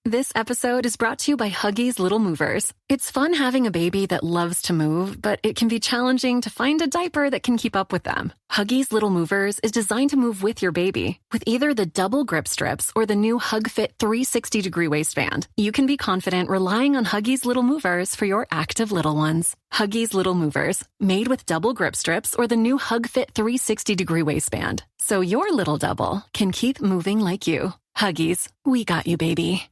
This episode is brought to you by Huggies Little Movers. It's fun having a baby that loves to move, but it can be challenging to find a diaper that can keep up with them. Huggies Little Movers is designed to move with your baby. With either the double grip strips or the new HugFit 360-degree waistband, you can be confident relying on Huggies Little Movers for your active little ones. Huggies Little Movers, made with double grip strips or the new HugFit 360-degree waistband, so your little double can keep moving like you. Huggies, we got you, baby.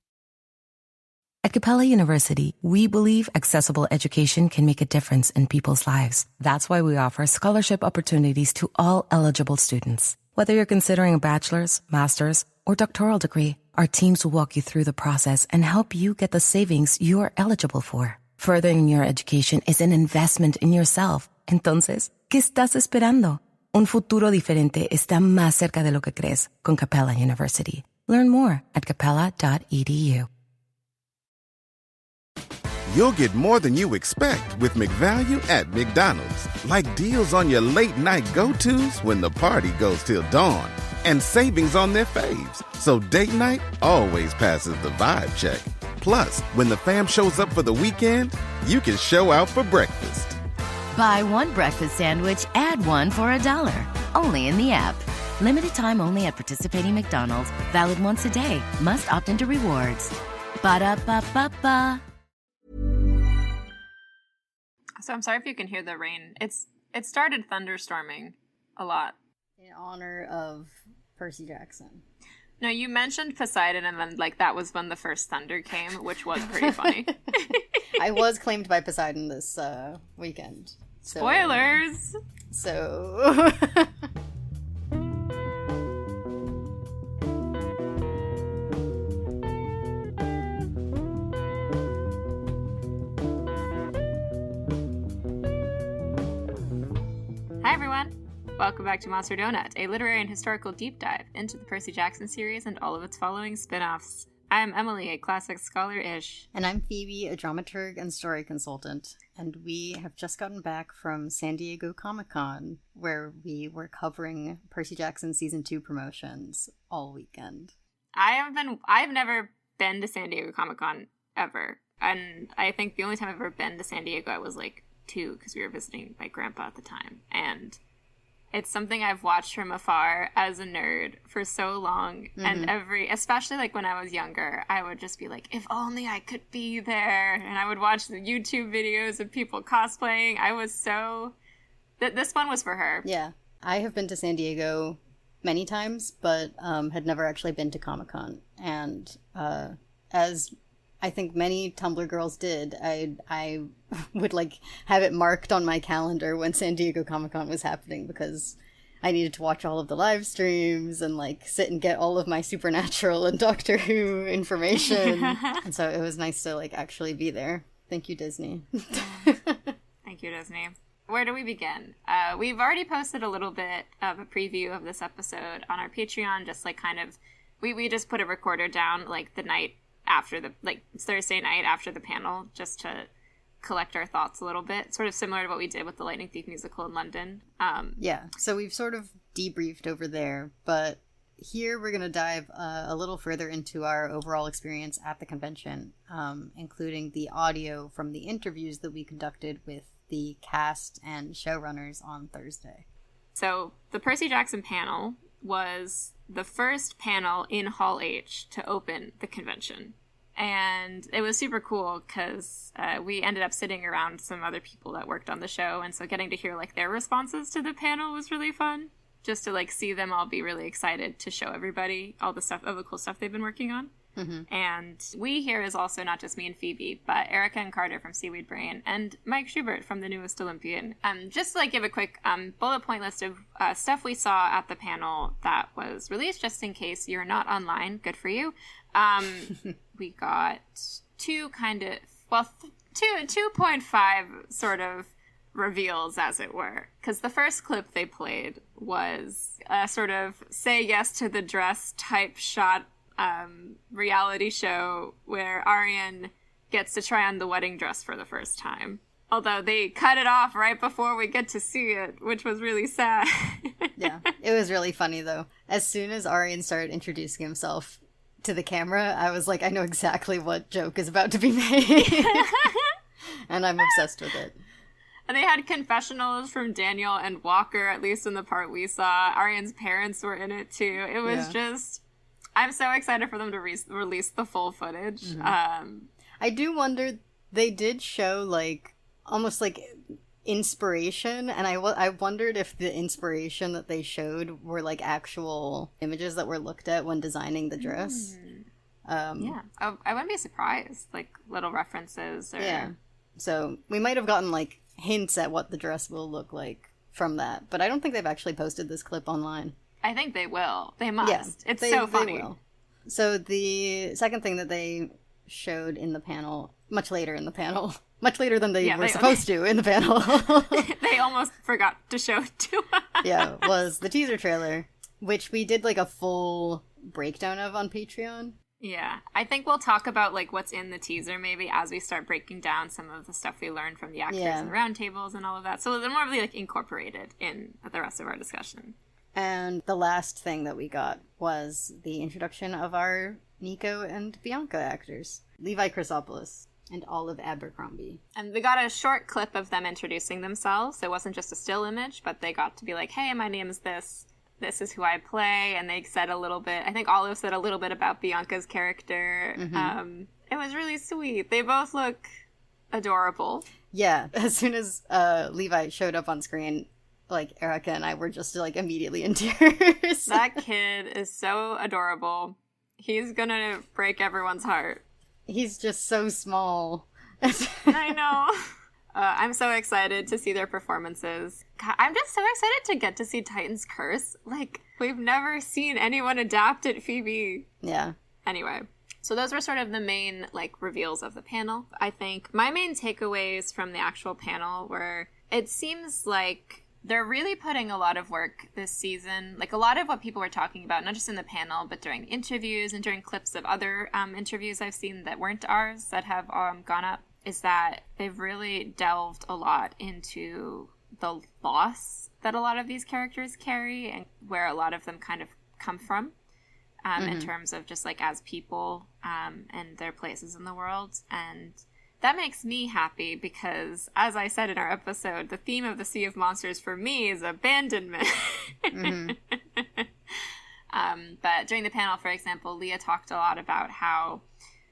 At Capella University, we believe accessible education can make a difference in people's lives. That's why we offer scholarship opportunities to all eligible students. Whether you're considering a bachelor's, master's, or doctoral degree, our teams will walk you through the process and help you get the savings you are eligible for. Furthering your education is an investment in yourself. Entonces, ¿qué estás esperando? Un futuro diferente está más cerca de lo que crees con Capella University. Learn more at capella.edu. You'll get more than you expect with McValue at McDonald's. Like deals on your late-night go-tos when the party goes till dawn. And savings on their faves. So date night always passes the vibe check. Plus, when the fam shows up for the weekend, you can show out for breakfast. Buy one breakfast sandwich, add one for $1. Only in the app. Limited time only at participating McDonald's. Valid once a day. Must opt into rewards. Ba-da-ba-ba-ba. So I'm sorry if you can hear the rain. It started thunderstorming a lot. In honor of Percy Jackson. No, you mentioned Poseidon, and then that was when the first thunder came, which was pretty funny. I was claimed by Poseidon this weekend. So, spoilers! So... Hi everyone! Welcome back to Monster Donut, a literary and historical deep dive into the Percy Jackson series and all of its following spin-offs. I'm Emily, a classic scholar-ish. And I'm Phoebe, a dramaturg and story consultant. And we have just gotten back from San Diego Comic-Con, where we were covering Percy Jackson Season 2 promotions all weekend. I've never been to San Diego Comic-Con ever. And I think the only time I've ever been to San Diego, I was 2, because we were visiting my grandpa at the time. And it's something I've watched from afar as a nerd for so long. Mm-hmm. And especially when I was younger, I would just be like, if only I could be there. And I would watch the YouTube videos of people cosplaying. I was so... This one was for her. Yeah. I have been to San Diego many times, but had never actually been to Comic-Con. And as I think many Tumblr girls did, I would have it marked on my calendar when San Diego Comic-Con was happening, because I needed to watch all of the live streams and sit and get all of my Supernatural and Doctor Who information. And so it was nice to actually be there. Thank you, Disney. Thank you, Disney. Where do we begin? We've already posted a little bit of a preview of this episode on our Patreon, just we just put a recorder down the night after Thursday night after the panel, just to collect our thoughts a little bit, sort of similar to what we did with the Lightning Thief musical in London. Yeah, so we've sort of debriefed over there, but here we're going to dive a little further into our overall experience at the convention, including the audio from the interviews that we conducted with the cast and showrunners on Thursday. So the Percy Jackson panel was the first panel in Hall H to open the convention. And it was super cool because we ended up sitting around some other people that worked on the show. And so getting to hear their responses to the panel was really fun. Just to see them all be really excited to show everybody all the cool stuff they've been working on. Mm-hmm. And we here is also not just me and Phoebe, but Erica and Carter from Seaweed Brain and Mike Schubert from The Newest Olympian. Just to give a quick bullet point list of stuff we saw at the panel that was released, just in case you're not online. Good for you. We got 2.5 sort of reveals, as it were. Because the first clip they played was a sort of say yes to the dress type shot reality show where Aryan gets to try on the wedding dress for the first time. Although they cut it off right before we get to see it, which was really sad. Yeah, it was really funny though. As soon as Aryan started introducing himself to the camera, I was like, I know exactly what joke is about to be made. And I'm obsessed with it. And they had confessionals from Daniel and Walker, at least in the part we saw. Aryan's parents were in it too. It was just... I'm so excited for them to release the full footage. Mm-hmm. I do wonder, they did show, like, almost like inspiration, and I wondered if the inspiration that they showed were, like, actual images that were looked at when designing the dress. Yeah. I wouldn't be surprised. Like, little references or... Yeah. So, we might have gotten, like, hints at what the dress will look like from that, but I don't think they've actually posted this clip online. I think they will. They must. Yeah, it's so funny. So the second thing that they showed in the panel, much later much later than they were supposed to in the panel. They almost forgot to show it to us. Yeah, was the teaser trailer, which we did like a full breakdown of on Patreon. Yeah, I think we'll talk about like what's in the teaser maybe as we start breaking down some of the stuff we learned from the actors and the roundtables and all of that. So they're more really like incorporated in the rest of our discussion. And the last thing that we got was the introduction of our Nico and Bianca actors, Levi Chrysopoulos and Olive Abercrombie. And we got a short clip of them introducing themselves. So it wasn't just a still image, but they got to be like, hey, my name is this. This is who I play. And they said a little bit, I think Olive said a little bit about Bianca's character. Mm-hmm. It was really sweet. They both look adorable. Yeah. As soon as Levi showed up on screen, like, Erica and I were just, like, immediately in tears. That kid is so adorable. He's gonna break everyone's heart. He's just so small. I know. I'm so excited to see their performances. God, I'm just so excited to get to see Titan's Curse. Like, we've never seen anyone adapt it, Phoebe. Yeah. Anyway, so those were sort of the main, like, reveals of the panel. I think my main takeaways from the actual panel were, it seems like they're really putting a lot of work this season. Like, a lot of what people were talking about, not just in the panel, but during interviews and during clips of other interviews I've seen that weren't ours that have gone up, is that they've really delved a lot into the loss that a lot of these characters carry and where a lot of them kind of come from in terms of just, like, as people and their places in the world. And that makes me happy because, as I said in our episode, the theme of the Sea of Monsters for me is abandonment. But during the panel, for example, Leah talked a lot about how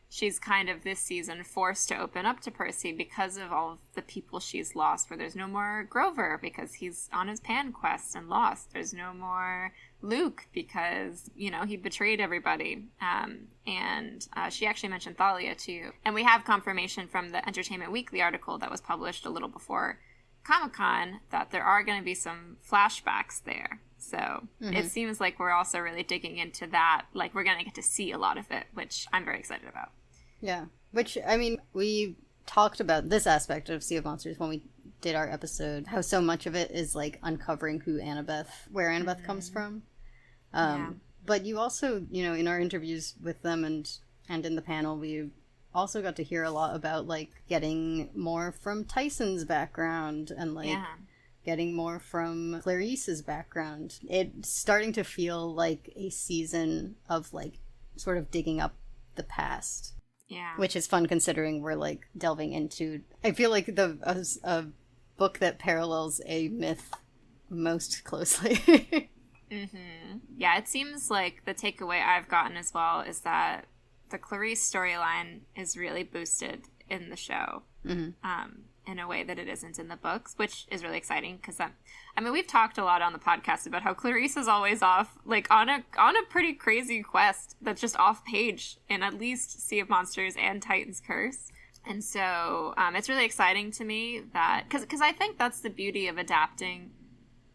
she's kind of this season forced to open up to Percy because of all of the people she's lost, where there's no more Grover because he's on his Pan quest and lost. There's no more Luke because, you know, he betrayed everybody. And she actually mentioned Thalia too. And we have confirmation from the Entertainment Weekly article that was published a little before Comic-Con that there are going to be some flashbacks there. So it seems like we're also really digging into that. Like, we're going to get to see a lot of it, which I'm very excited about. Yeah. Which, I mean, we talked about this aspect of Sea of Monsters when we did our episode, how so much of it is, like, uncovering who where Annabeth comes from. But you also, you know, in our interviews with them and in the panel, we also got to hear a lot about, like, getting more from Tyson's background and, like, getting more from Clarice's background. It's starting to feel like a season of, like, sort of digging up the past. Yeah. Which is fun considering we're, like, delving into... I feel like a book that parallels a myth most closely. Yeah, it seems like the takeaway I've gotten as well is that the Clarice storyline is really boosted in the show in a way that it isn't in the books, which is really exciting because I mean, we've talked a lot on the podcast about how Clarice is always off, like, on a pretty crazy quest that's just off page in at least Sea of Monsters and Titan's Curse. And so it's really exciting to me that, because I think that's the beauty of adapting.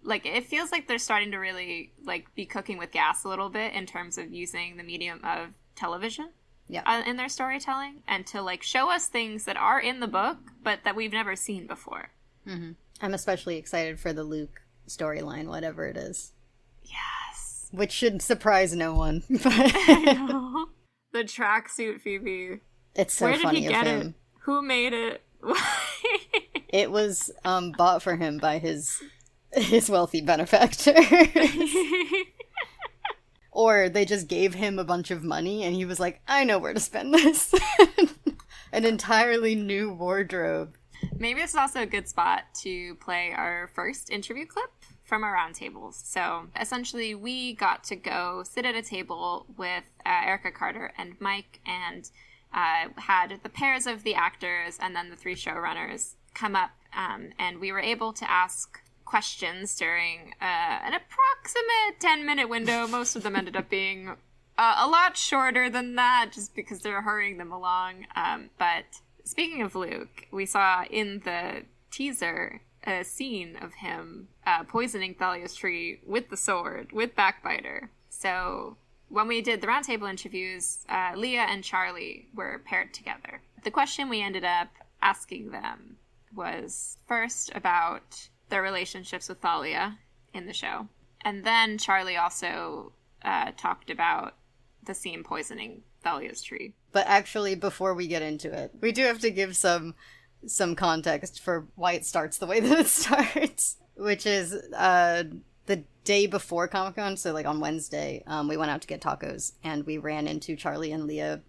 Like, it feels like they're starting to really, like, be cooking with gas a little bit in terms of using the medium of television in their storytelling, and to, like, show us things that are in the book, but that we've never seen before. I'm especially excited for the Luke storyline, whatever it is. Yes. Which should surprise no one. I know. The tracksuit, Phoebe. It's so funny of him. Where did he get it? Who made it? It was bought for him by his wealthy benefactor. Or they just gave him a bunch of money and he was like, I know where to spend this. An entirely new wardrobe. Maybe it's also a good spot to play our first interview clip from our roundtables. So essentially we got to go sit at a table with Erica Carter and Mike, and had the pairs of the actors and then the 3 showrunners come up, and we were able to ask questions during an approximate 10-minute window. Most of them ended up being a lot shorter than that, just because they're hurrying them along. But speaking of Luke, we saw in the teaser a scene of him poisoning Thalia's tree with the sword, with Backbiter. So when we did the roundtable interviews, Leah and Charlie were paired together. The question we ended up asking them was first about their relationships with Thalia in the show. And then Charlie also talked about the scene poisoning Thalia's tree. But actually, before we get into it, we do have to give some context for why it starts the way that it starts, which is the day before Comic-Con, so like on Wednesday, we went out to get tacos, and we ran into Charlie and Leah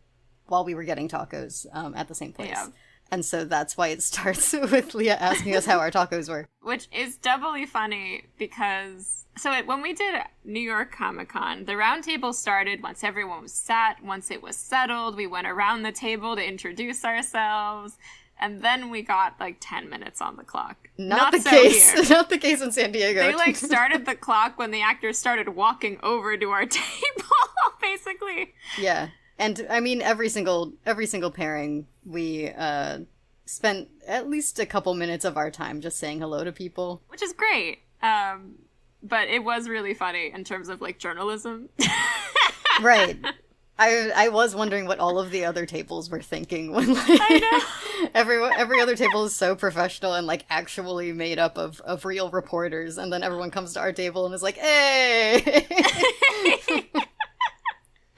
while we were getting tacos at the same place. Yeah. And so that's why it starts with Leah asking us how our tacos were. Which is doubly funny because... when we did New York Comic-Con, the roundtable started once everyone was sat. Once it was settled, we went around the table to introduce ourselves. And then we got 10 minutes on the clock. Not the case. Here. Not the case in San Diego. They started the clock when the actors started walking over to our table, basically. Yeah. And I mean, every single pairing, we spent at least a couple minutes of our time just saying hello to people, which is great. But it was really funny in terms of journalism. Right. I was wondering what all of the other tables were thinking when I know. every other table is so professional and actually made up of real reporters, and then everyone comes to our table and is like, hey.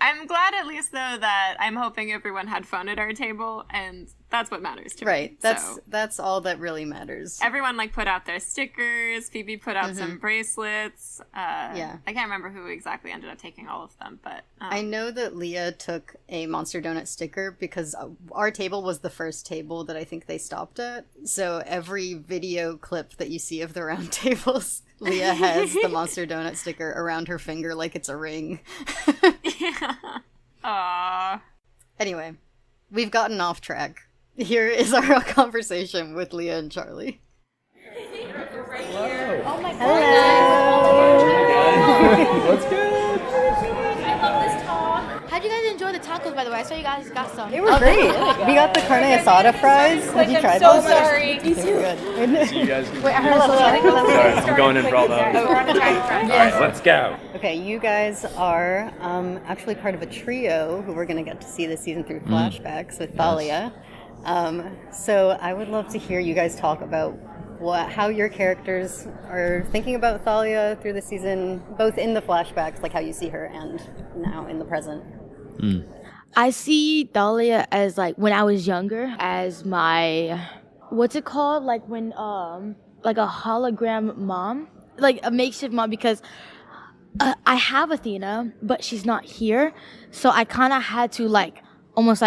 I'm glad at least, though, that I'm hoping everyone had fun at our table, and that's what matters to me. Right. That's all that really matters. Everyone, put out their stickers. Phoebe put out some bracelets. Yeah. I can't remember who exactly ended up taking all of them, but... I know that Leah took a Monster Donut sticker because our table was the first table that I think they stopped at. So every video clip that you see of the round tables... Leah has the Monster Donut sticker around her finger like it's a ring. Yeah. Aww. Anyway, we've gotten off track. Here is our conversation with Leah and Charlie. Hello. Oh my god. Hello. What's good? I love this talk. How'd you guys enjoy the tacos, by the way? I saw you guys got some. They were great. We got the carne asada fries. Have you tried those? I'm so sorry. They were good. See you guys. Wait, I heard Sorry, I'm going in for all those. Oh, we're on the track front. All right, let's go. Okay, you guys are actually part of a trio who we're going to get to see this season through flashbacks with Thalia. So I would love to hear you guys talk about how your characters are thinking about Thalia through the season, both in the flashbacks, how you see her, and now in the present. I see Thalia as when I was younger as my, what's it called? When a hologram mom, a makeshift mom, because I have Athena, but she's not here. So I kind of had to almost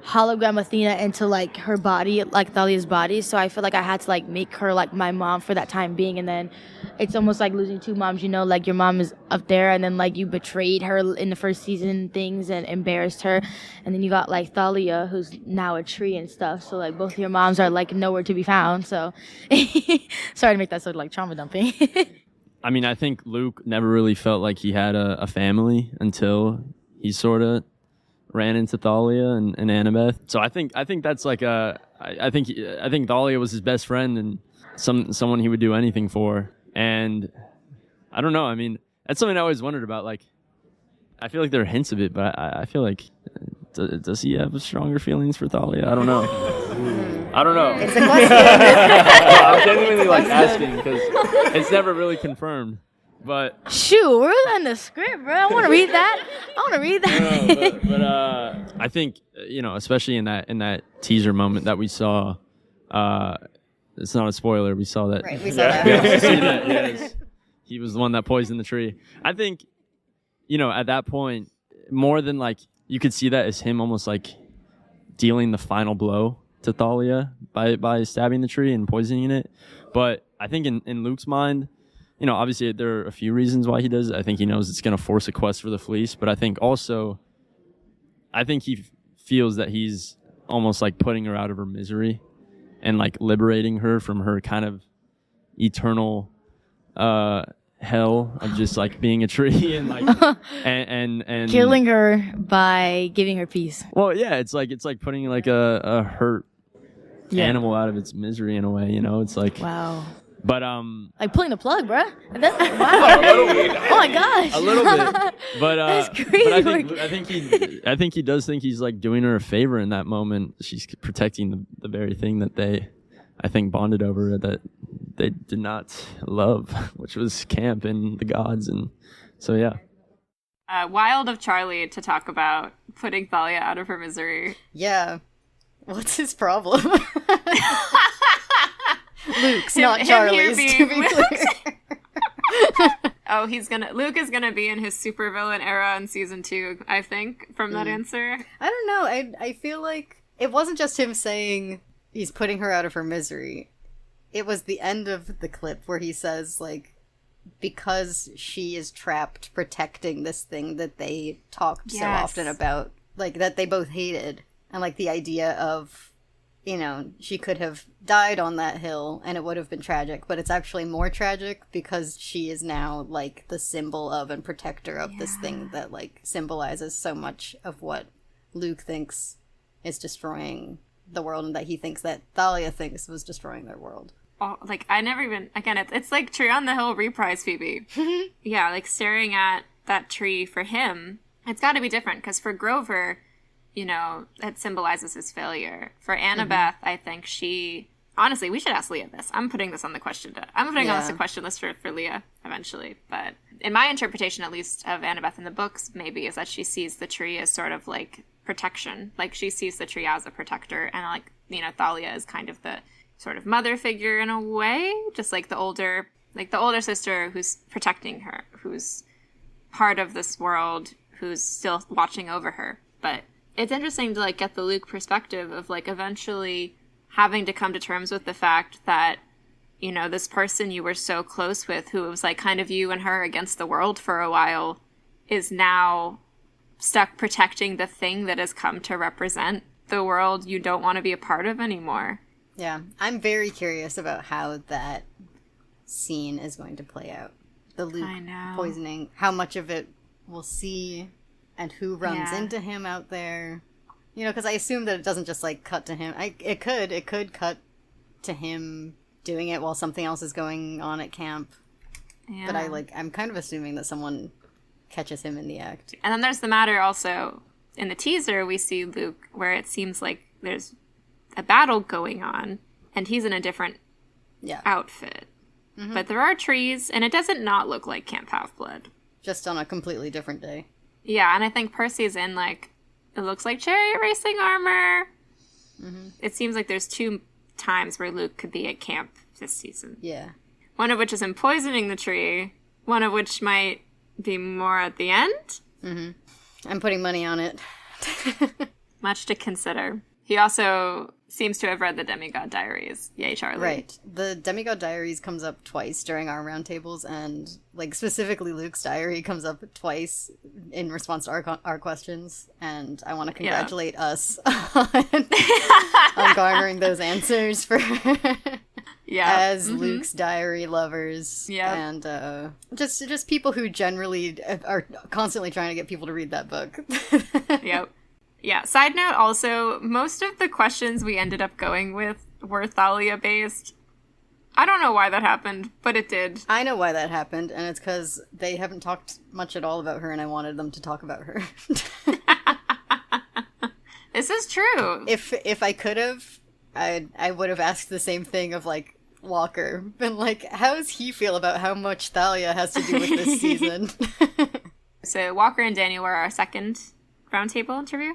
hologram Athena into her body, Thalia's body. So I feel I had to make her my mom for that time being. And then it's almost like losing two moms, your mom is up there and then you betrayed her in the first season things and embarrassed her. And then you got Thalia, who's now a tree and stuff. So both your moms are nowhere to be found. So sorry to make that so trauma dumping. I mean, I think Luke never really felt like he had a family until he sort of ran into Thalia and Annabeth. So I think that's I think Thalia was his best friend and someone he would do anything for. And I don't know. I mean, that's something I always wondered about. I feel there are hints of it, but I feel does he have stronger feelings for Thalia? I don't know. I don't know. It's a question. I'm genuinely asking because it's never really confirmed. But shoot, we're in the script, bro. I want to read that. No, but I think especially in that teaser moment that we saw, it's not a spoiler. We saw that. Right, we saw that. We also see that. Yes, he was the one that poisoned the tree. I think at that point, more than like, you could see that as him almost like dealing the final blow to Thalia by stabbing the tree and poisoning it. But I think in Luke's mind, obviously there are a few reasons why he does it. I think he knows it's going to force a quest for the fleece, but I think he feels that he's almost like putting her out of her misery and like liberating her from her kind of eternal hell of just like being a tree and like and killing her by giving her peace. Well, yeah, it's like putting like a hurt animal out of its misery in a way, It's like, wow. But like pulling the plug, bruh. Wow. Oh my gosh. A little bit. But that's crazy. But I think he does think he's like doing her a favor in that moment. She's protecting the very thing that they, I think, bonded over, that they did not love, which was camp and the gods. And so, yeah. Wild of Charlie to talk about putting Thalia out of her misery. Yeah. What's his problem? Luke's, not Charlie's, to be clear. Oh, Luke is gonna be in his supervillain era in season 2, I think, from that answer. I don't know. I feel like it wasn't just him saying he's putting her out of her misery. It was the end of the clip where he says, like, because she is trapped protecting this thing that they talked so often about, like, that they both hated. And, like, the idea of, she could have died on that hill and it would have been tragic, but it's actually more tragic because she is now, like, the symbol of and protector of this thing that, like, symbolizes so much of what Luke thinks is destroying the world and that he thinks that Thalia thinks was destroying their world. Oh, like, I never even, again, it's like Tree on the Hill reprise, Phoebe. Yeah, like, staring at that tree for him, it's got to be different, because for Grover, that symbolizes his failure. For Annabeth, I think honestly, we should ask Leah this. I'm putting this on the question on this question list for Leah eventually. But in my interpretation, at least, of Annabeth in the books, maybe, is that she sees the tree as sort of like protection. Like, she sees the tree as a protector, and like, Thalia is kind of the sort of mother figure in a way, just like the older sister who's protecting her, who's part of this world, who's still watching over her. But it's interesting to, like, get the Luke perspective of, like, eventually having to come to terms with the fact that, this person you were so close with, who was, like, kind of you and her against the world for a while, is now stuck protecting the thing that has come to represent the world you don't want to be a part of anymore. Yeah, I'm very curious about how that scene is going to play out. The Luke poisoning, how much of it we'll see, and who runs into him out there. Because I assume that it doesn't just, like, cut to him. It could cut to him doing it while something else is going on at camp. Yeah. But I'm kind of assuming that someone catches him in the act. And then there's the matter also, in the teaser, we see Luke, where it seems like there's a battle going on, and he's in a different outfit. Mm-hmm. But there are trees, and it doesn't not look like Camp Half-Blood. Just on a completely different day. Yeah, and I think Percy's in, like, it looks like chariot racing armor. Mm-hmm. It seems like there's 2 times where Luke could be at camp this season. Yeah. One of which is him poisoning the tree. One of which might be more at the end. Mm-hmm. I'm putting money on it. Much to consider. He also seems to have read the Demigod Diaries. Yay, Charlie. Right. The Demigod Diaries comes up twice during our roundtables, and, like, specifically Luke's diary comes up twice in response to our questions, and I want to congratulate us on garnering those answers for as Luke's diary lovers. And just people who generally are constantly trying to get people to read that book. Yep. Yeah, side note also, most of the questions we ended up going with were Thalia-based. I don't know why that happened, but it did. I know why that happened, and it's because they haven't talked much at all about her, and I wanted them to talk about her. This is true. If I could have, I would have asked the same thing of, like, Walker. Been like, how does he feel about how much Thalia has to do with this season? So Walker and Daniel were our second roundtable interview.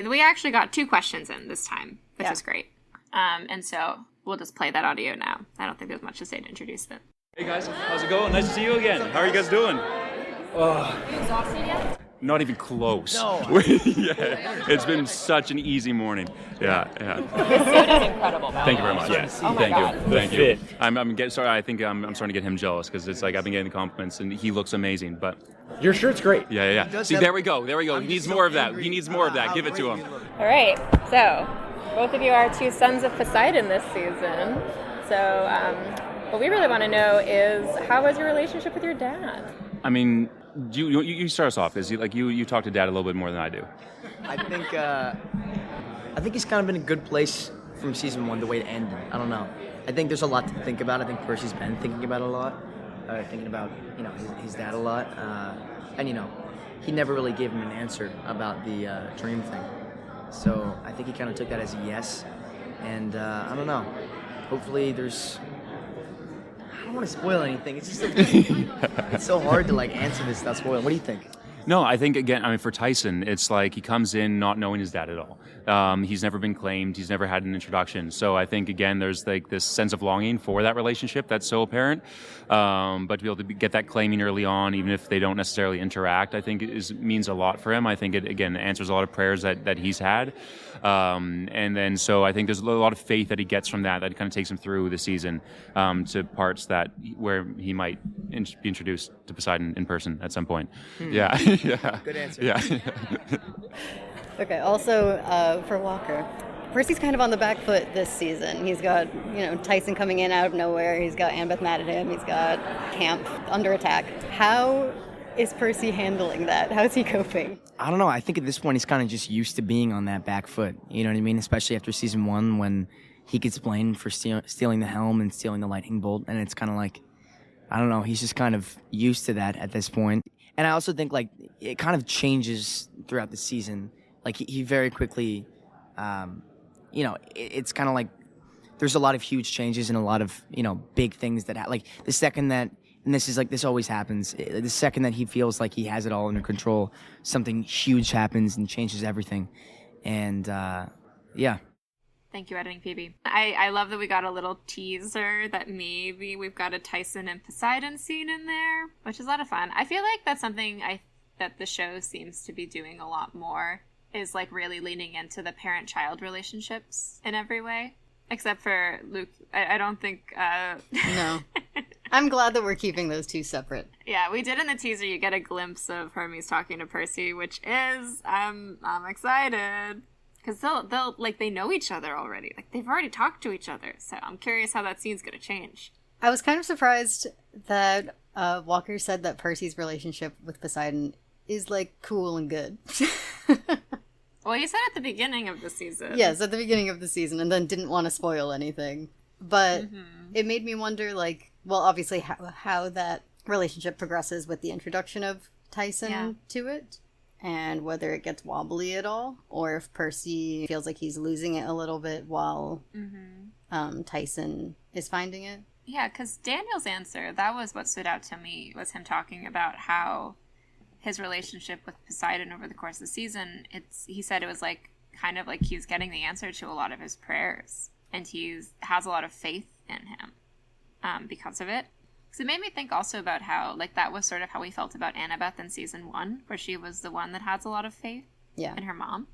We actually got 2 questions in this time, which is great. And so we'll just play that audio now. I don't think there's much to say to introduce them. Hey guys, how's it going? Nice to see you again. How are you guys doing? You exhausted yet? Not even close. No. Yeah, it's been such an easy morning. Yeah. This suit is incredible. Thank you very much. Yes. Oh my Thank God. you. Thank you. fit. I'm getting sorry. I think I'm starting to get him jealous because it's like I've been getting the compliments and he looks amazing. But Your shirt's great. yeah. See, there we go. He needs more of that. He needs more of that. Give it to him. All right. So, both of you are two sons of Poseidon this season. So, what we really want to know is, how was your relationship with your dad? I mean, you start us off because you talk to Dad a little bit more than I do. I think he's kind of in a good place from season 1 the way it ended. I don't know. I think there's a lot to think about. I think Percy's been thinking about it a lot, thinking about his dad a lot, and he never really gave him an answer about the dream thing. So I think he kind of took that as a yes, and I don't know. Hopefully there's. I don't want to spoil anything. It's just it's so hard to answer this without spoiling. What do you think? No, I think, again, for Tyson, it's like he comes in not knowing his dad at all. He's never been claimed. He's never had an introduction. So I think, again, there's this sense of longing for that relationship that's so apparent. But to be able to get that claiming early on, even if they don't necessarily interact, I think means a lot for him. I think it, again, answers a lot of prayers that he's had. And then so I think there's a lot of faith that he gets from that kind of takes him through the season to parts where he might be introduced to Poseidon in person at some point. Yeah. Yeah. Good answer. Yeah. Okay, also for Walker, Percy's kind of on the back foot this season. He's got, Tyson coming in out of nowhere. He's got Annabeth mad at him. He's got Camp under attack. How is Percy handling that? How's he coping? I don't know. I think at this point he's kind of just used to being on that back foot. You know what I mean? Especially after season 1 when he gets blamed for stealing the helm and stealing the lightning bolt. And it's kind of like, I don't know, he's just kind of used to that at this point. And I also think it kind of changes throughout the season. He very quickly, it's kind of like there's a lot of huge changes and a lot of, big things that the second that, and this always happens, the second that he feels like he has it all under control, something huge happens and changes everything. And, yeah. Thank you, editing Phoebe. I love that we got a little teaser that maybe we've got a Tyson and Poseidon scene in there, which is a lot of fun. I feel like that's something that the show seems to be doing a lot more, is really leaning into the parent-child relationships in every way. Except for Luke, I don't think... No. I'm glad that we're keeping those two separate. Yeah, we did in the teaser, you get a glimpse of Hermes talking to Percy, which is, I'm excited. Because they'll they know each other already. They've already talked to each other. So I'm curious how that scene's going to change. I was kind of surprised that Walker said that Percy's relationship with Poseidon is, cool and good. Well, he said at the beginning of the season. Yes, at the beginning of the season, and then didn't want to spoil anything. But it made me wonder, obviously how that relationship progresses with the introduction of Tyson to it. And whether it gets wobbly at all, or if Percy feels like he's losing it a little bit while Tyson is finding it. Yeah, because Daniel's answer, that was what stood out to me, was him talking about how his relationship with Poseidon over the course of the season, he said it was kind of like he was getting the answer to a lot of his prayers. And he has a lot of faith in him because of it. So it made me think also about how, that was sort of how we felt about Annabeth in season 1, where she was the one that has a lot of faith in her mom.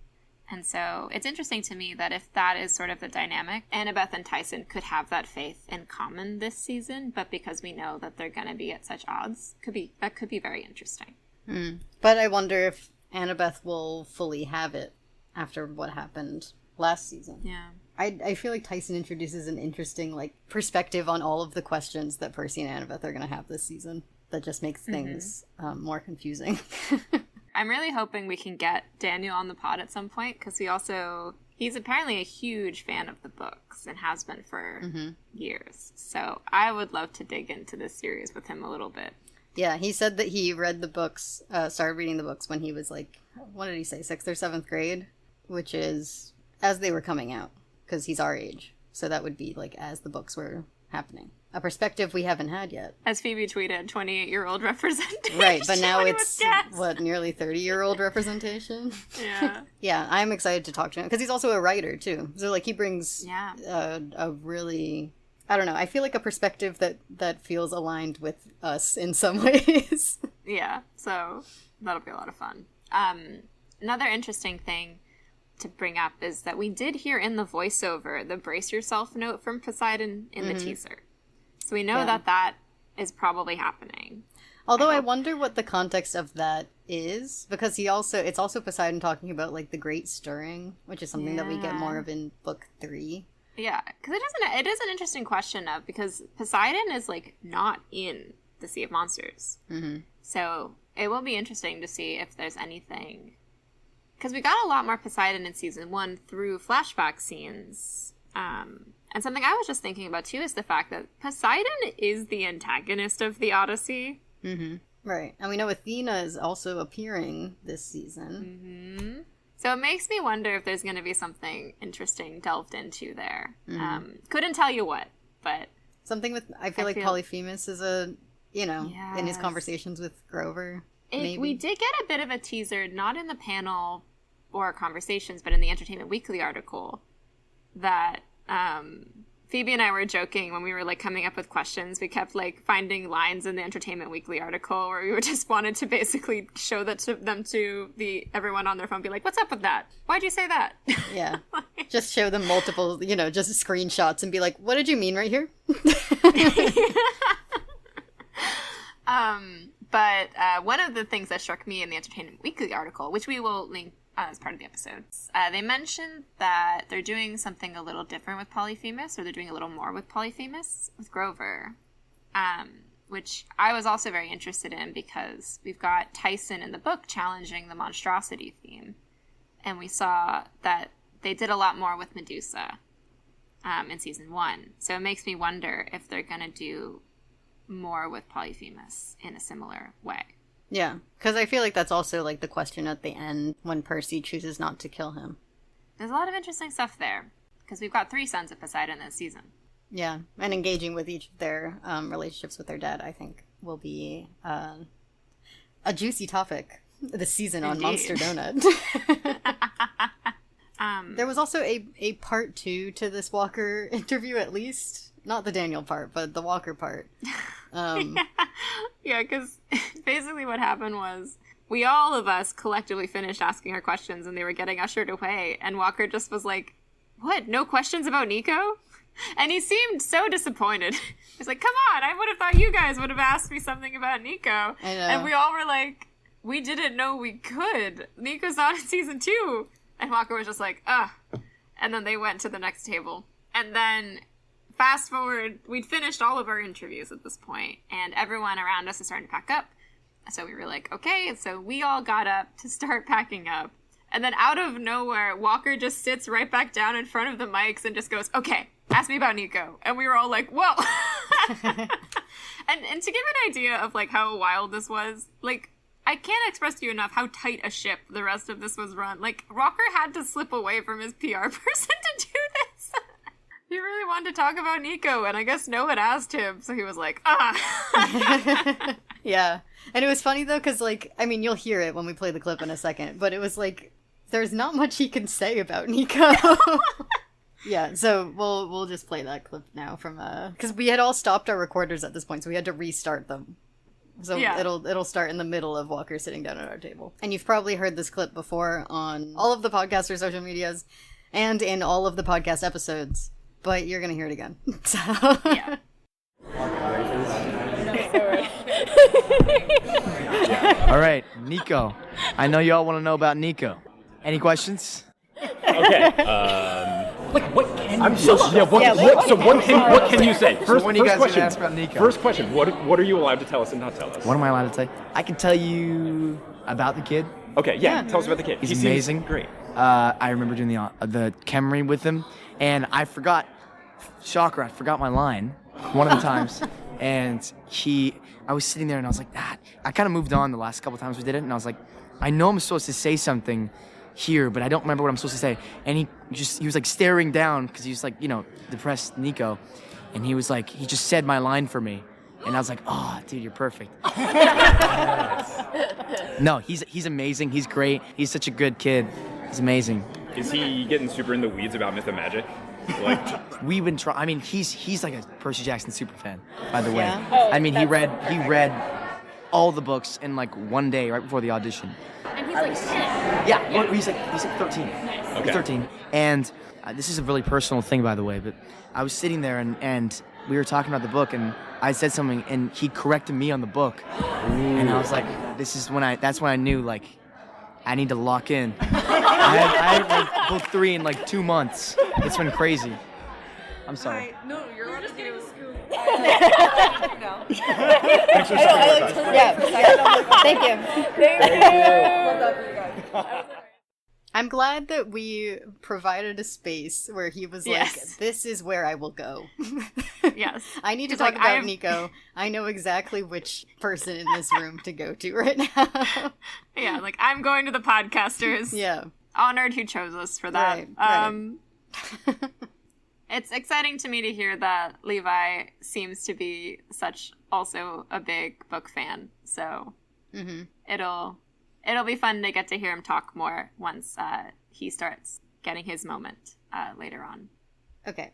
And so it's interesting to me that if that is sort of the dynamic, Annabeth and Tyson could have that faith in common this season, but because we know that they're going to be at such odds, that could be very interesting. But I wonder if Annabeth will fully have it after what happened last season. Yeah. I feel like Tyson introduces an interesting perspective on all of the questions that Percy and Annabeth are going to have this season. That just makes things more confusing. I'm really hoping we can get Daniel on the pod at some point, because he's apparently a huge fan of the books and has been for years. So I would love to dig into this series with him a little bit. Yeah, he said that he read the books, started reading the books when he was what did he say, 6th or 7th grade? Which is as they were coming out. Because he's our age. So that would be as the books were happening. A perspective we haven't had yet. As Phoebe tweeted, 28-year-old representation. Right, but now it's, nearly 30-year-old representation? Yeah. Yeah, I'm excited to talk to him. Because he's also a writer, too. So, he brings a really... I don't know, I feel like a perspective that feels aligned with us in some ways. Yeah, so that'll be a lot of fun. Another interesting thing to bring up is that we did hear in the voiceover the brace yourself note from Poseidon in the teaser. So we know that is probably happening. Although I wonder what the context of that is, because it's also Poseidon talking about like the great stirring, which is something that we get more of in book 3. Yeah, because it is an interesting question because Poseidon is like not in the Sea of Monsters. So it will be interesting to see if there's anything, because we got a lot more Poseidon in season 1 through flashback scenes. And something I was just thinking about too is the fact that Poseidon is the antagonist of the Odyssey. Right, and we know Athena is also appearing this season. So it makes me wonder if there's going to be something interesting delved into there. Couldn't tell you what, but something with I feel like Polyphemus is in his conversations with Grover. Maybe. We did get a bit of a teaser, not in the panel or conversations, but in the Entertainment Weekly article, that Phoebe and I were joking when we were like coming up with questions. We kept like finding lines in the Entertainment Weekly article where we just wanted to basically show that to them to everyone on their phone, be like, "What's up with that? Why'd you say that?" Yeah, just show them multiple, just screenshots and be like, "What did you mean right here?" But one of the things that struck me in the Entertainment Weekly article, which we will link as part of the episodes, they mentioned that they're doing something a little different with Polyphemus, or they're doing a little more with Polyphemus with Grover, which I was also very interested in because we've got Tyson in the book challenging the monstrosity theme, and we saw that they did a lot more with Medusa in season 1. So it makes me wonder if they're going to do more with Polyphemus in a similar way. Yeah, because I feel like that's also like the question at the end when Percy chooses not to kill him. There's a lot of interesting stuff there, because we've got 3 sons of Poseidon this season. Yeah, and engaging with each of their relationships with their dad, I think, will be a juicy topic this season on Monster Donut. There was also a part 2 to this Walker interview, at least. Not the Daniel part, but the Walker part. Yeah, because basically what happened was all of us collectively finished asking our questions and they were getting ushered away. And Walker just was like, "What? No questions about Nico?" And he seemed so disappointed. He's like, "Come on, I would have thought you guys would have asked me something about Nico." I know. And we all were like, "We didn't know we could. Nico's not in season 2. And Walker was just like, "Ugh." And then they went to the next table. And then fast forward, we'd finished all of our interviews at this point, and everyone around us is starting to pack up. So we were like, okay, so we all got up to start packing up. And then out of nowhere, Walker just sits right back down in front of the mics and just goes, "Okay, ask me about Nico." And we were all like, whoa. and to give an idea of like how wild this was, like, I can't express to you enough how tight a ship the rest of this was run. Like, Walker had to slip away from his PR person to do this. He really wanted to talk about Nico, and I guess no had asked him, so he was like, ah. Yeah. And it was funny, though, because, like, I mean, you'll hear it when we play the clip in a second, but it was like, there's not much he can say about Nico. Yeah, so we'll just play that clip now from, because we had all stopped our recorders at this point, so we had to restart them. So yeah. It'll start in the middle of Walker sitting down at our table. And you've probably heard this clip before on all of the podcasters' social medias and in all of the podcast episodes. But you're going to hear it again. So. Yeah. All right, Nico. I know y'all want to know about Nico. Any questions? Okay. What can what can you say? First question. Ask about Nico? First question. What are you allowed to tell us and not tell us? What am I allowed to say? I can tell you about the kid. Okay. Yeah. Tell us about the kid. He's amazing. Great. I remember doing the chem read with him, and I forgot. Shocker! I forgot my line one of the times, and I was sitting there and I was like, I kind of moved on the last couple times we did it, and I was like, I know I'm supposed to say something here, but I don't remember what I'm supposed to say. And he was like staring down because he was like, depressed Nico, and he just said my line for me, and I was like, oh, dude, you're perfect. No, he's amazing. He's great. He's such a good kid. He's amazing. Is he getting super in the weeds about myth and magic? Like, we've been trying. I mean, he's like a Percy Jackson super fan, by the way. Yeah? Oh, I mean, he read all the books in like one day right before the audition. And he's like 10. Yeah, well, he's like 13. Nice. He's Okay. 13. And this is a really personal thing, by the way, but I was sitting there and we were talking about the book, and I said something, and he corrected me on the book. And I was like, that's when I knew, like, I need to lock in. I had like book 3 in like 2 months. It's been crazy. I'm sorry. No, you're just getting a scoop. No. Thanks for sharing with us. Thank you. Love that for you guys. I'm glad that we provided a space where he was like, this is where I will go. Yes. I need to He's talk like, about Nico. I know exactly which person in this room to go to right now. Yeah, like, I'm going to the podcasters. Yeah. Honored who chose us for that. Right. It's exciting to me to hear that Levi seems to be such also a big book fan. So it'll be fun to get to hear him talk more once he starts getting his moment later on. Okay.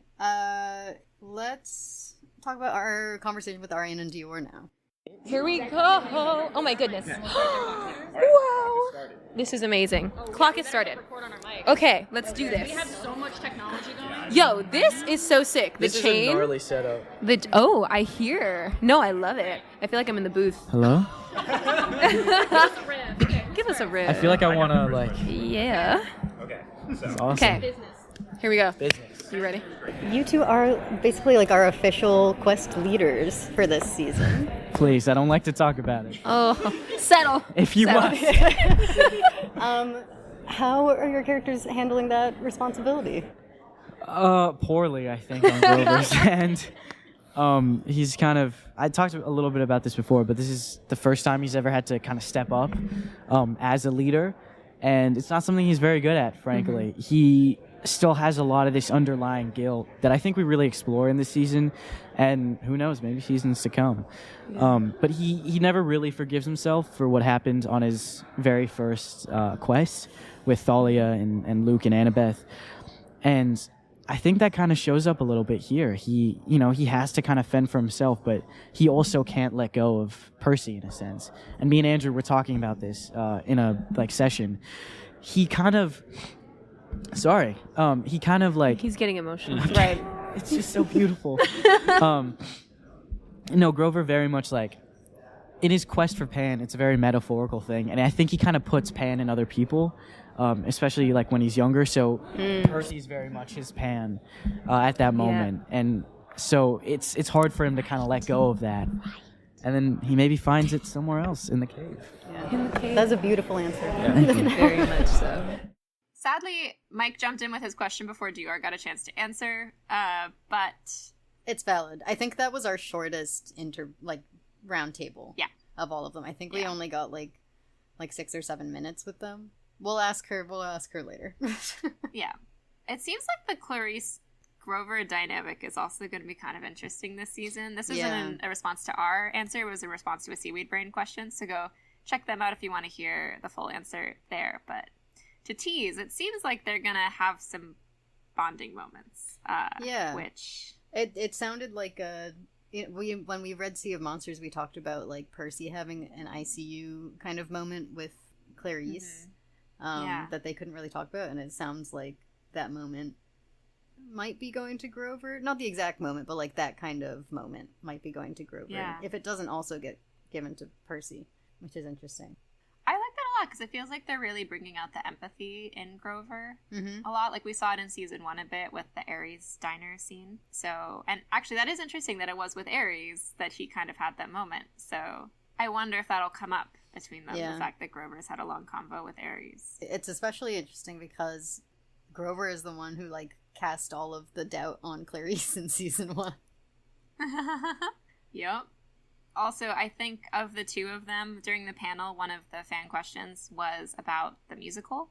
Let's talk about our conversation with Arian and Dior now. Here we go. Oh my goodness. Wow. This is amazing. Clock is started. Okay, let's do this. We have so much technology going. Yo, this is so sick. The This chain. is a gnarly setup. Oh, I hear. No, I love it. I feel like I'm in the booth. Hello? Give us a rib. I feel like I want to, like... Yeah. Okay. It's awesome. Okay. Here we go. Business. You ready? You two are basically like our official quest leaders for this season. Please, I don't like to talk about it. Oh, settle. If you must. How are your characters handling that responsibility? Poorly, I think, on Grover's end. He's kind of... I talked a little bit about this before, but this is the first time he's ever had to kind of step up as a leader. And it's not something he's very good at, frankly. Mm-hmm. He still has a lot of this underlying guilt that I think we really explore in this season. And who knows, maybe seasons to come. Yeah. But he never really forgives himself for what happened on his very first quest with Thalia and Luke and Annabeth. And I think that kind of shows up a little bit here. He has to kind of fend for himself, but he also can't let go of Percy in a sense. And me and Andrew were talking about this in a session. He kind of He's getting emotional. Right. It's just so beautiful. Grover very much like in his quest for Pan, it's a very metaphorical thing, and I think he kind of puts Pan in other people. Especially like when he's younger. So Percy's very much his Pan at that moment. Yeah. And so it's hard for him to kind of let go of that. And then he maybe finds it somewhere else in the cave. Yeah. In the cave. That's a beautiful answer. Yeah. Very much so. Sadly, Mike jumped in with his question before Dior got a chance to answer, but... It's valid. I think that was our shortest round table of all of them. I think we only got like 6 or 7 minutes with them. We'll ask her later. Yeah. It seems like the Clarice Grover dynamic is also going to be kind of interesting this season. This isn't a response to our answer. It was a response to a Seaweed Brain question. So go check them out if you want to hear the full answer there. But to tease, it seems like they're going to have some bonding moments. Which... It sounded like when we read Sea of Monsters, we talked about like Percy having an ICU kind of moment with Clarice. Mm-hmm. That they couldn't really talk about, and it sounds like that moment might be going to Grover. Not the exact moment, but like that kind of moment might be going to Grover. If it doesn't also get given to Percy, which is interesting. I like that a lot because it feels like they're really bringing out the empathy in Grover a lot. Like we saw it in season 1 a bit with the Ares diner scene. So, and actually that is interesting that it was with Ares that he kind of had that moment. So I wonder if that'll come up between them, the fact that Grover's had a long convo with Ares. It's especially interesting because Grover is the one who like cast all of the doubt on Clarice in season 1. Yep. Also, I think of the two of them during the panel, one of the fan questions was about the musical.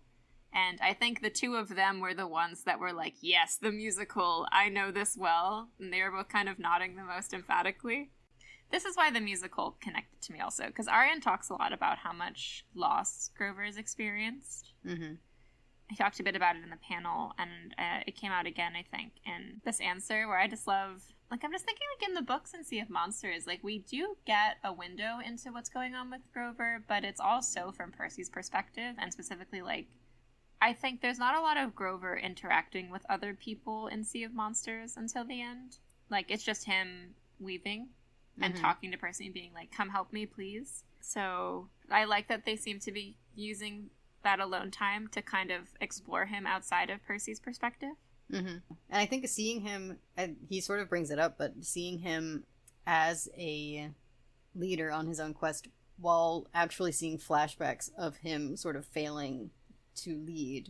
And I think the two of them were the ones that were like, yes, the musical, I know this well. And they were both kind of nodding the most emphatically. This is why the musical connected to me also, because Aryan talks a lot about how much loss Grover has experienced. Mm-hmm. He talked a bit about it in the panel, and it came out again, I think, in this answer, where I just love, Like, I'm just thinking, like, in the books in Sea of Monsters, like, we do get a window into what's going on with Grover, but it's also from Percy's perspective, and specifically, like, I think there's not a lot of Grover interacting with other people in Sea of Monsters until the end. Like, it's just him weaving and talking to Percy and being like, come help me, please. So I like that they seem to be using that alone time to kind of explore him outside of Percy's perspective. And I think seeing him, he sort of brings it up, but seeing him as a leader on his own quest while actually seeing flashbacks of him sort of failing to lead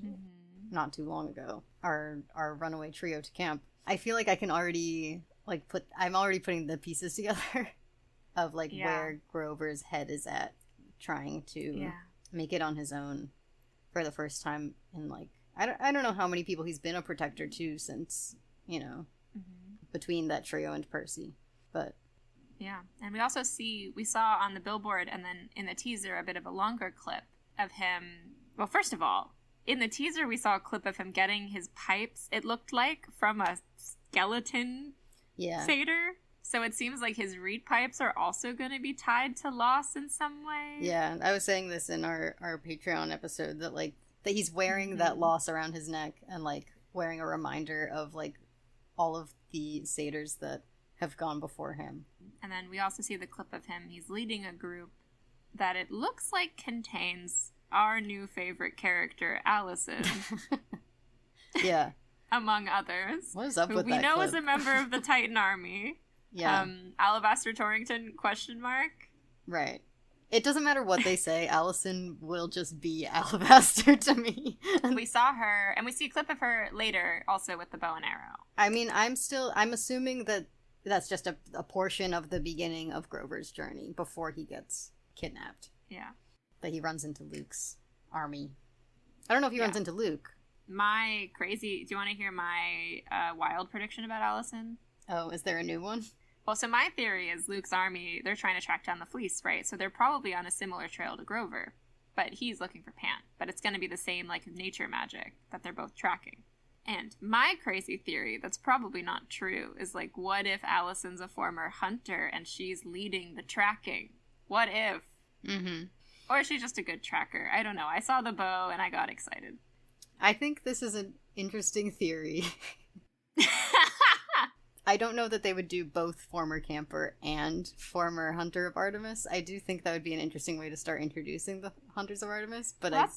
not too long ago, our runaway trio to camp, I feel like I can already I'm already putting the pieces together of like where Grover's head is at, trying to make it on his own for the first time in like I don't know how many people he's been a protector to since, you know, between that trio and Percy. But yeah, and we saw on the billboard and then in the teaser a bit of a longer clip of him. Well, first of all, in the teaser we saw a clip of him getting his pipes, it looked like, from a skeleton satyr. So it seems like his reed pipes are also going to be tied to loss in some way. Yeah, I was saying this in our Patreon episode that like that he's wearing that loss around his neck and like wearing a reminder of like all of the satyrs that have gone before him. And then we also see the clip of him. He's leading a group that it looks like contains our new favorite character, Allison. Yeah. Among others. What is up with that we know clip? is a member of the Titan Army. Yeah. Alabaster Torrington, ? Right. It doesn't matter what they say, Allison will just be Alabaster to me. We saw her, and we see a clip of her later, also with the bow and arrow. I mean, I'm assuming that that's just a portion of the beginning of Grover's journey before he gets kidnapped. Yeah. That he runs into Luke's army. I don't know if he runs into Luke. Do you want to hear my wild prediction about Allison? Oh, is there a new one? Well, so my theory is Luke's army, they're trying to track down the fleece, right? So they're probably on a similar trail to Grover, but he's looking for Pan. But it's going to be the same, like, nature magic that they're both tracking. And my crazy theory, that's probably not true, is, like, what if Allison's a former hunter and she's leading the tracking? What if? Or is she just a good tracker? I don't know. I saw the bow and I got excited. I think this is an interesting theory. I don't know that they would do both former camper and former hunter of Artemis. I do think that would be an interesting way to start introducing the hunters of Artemis, but I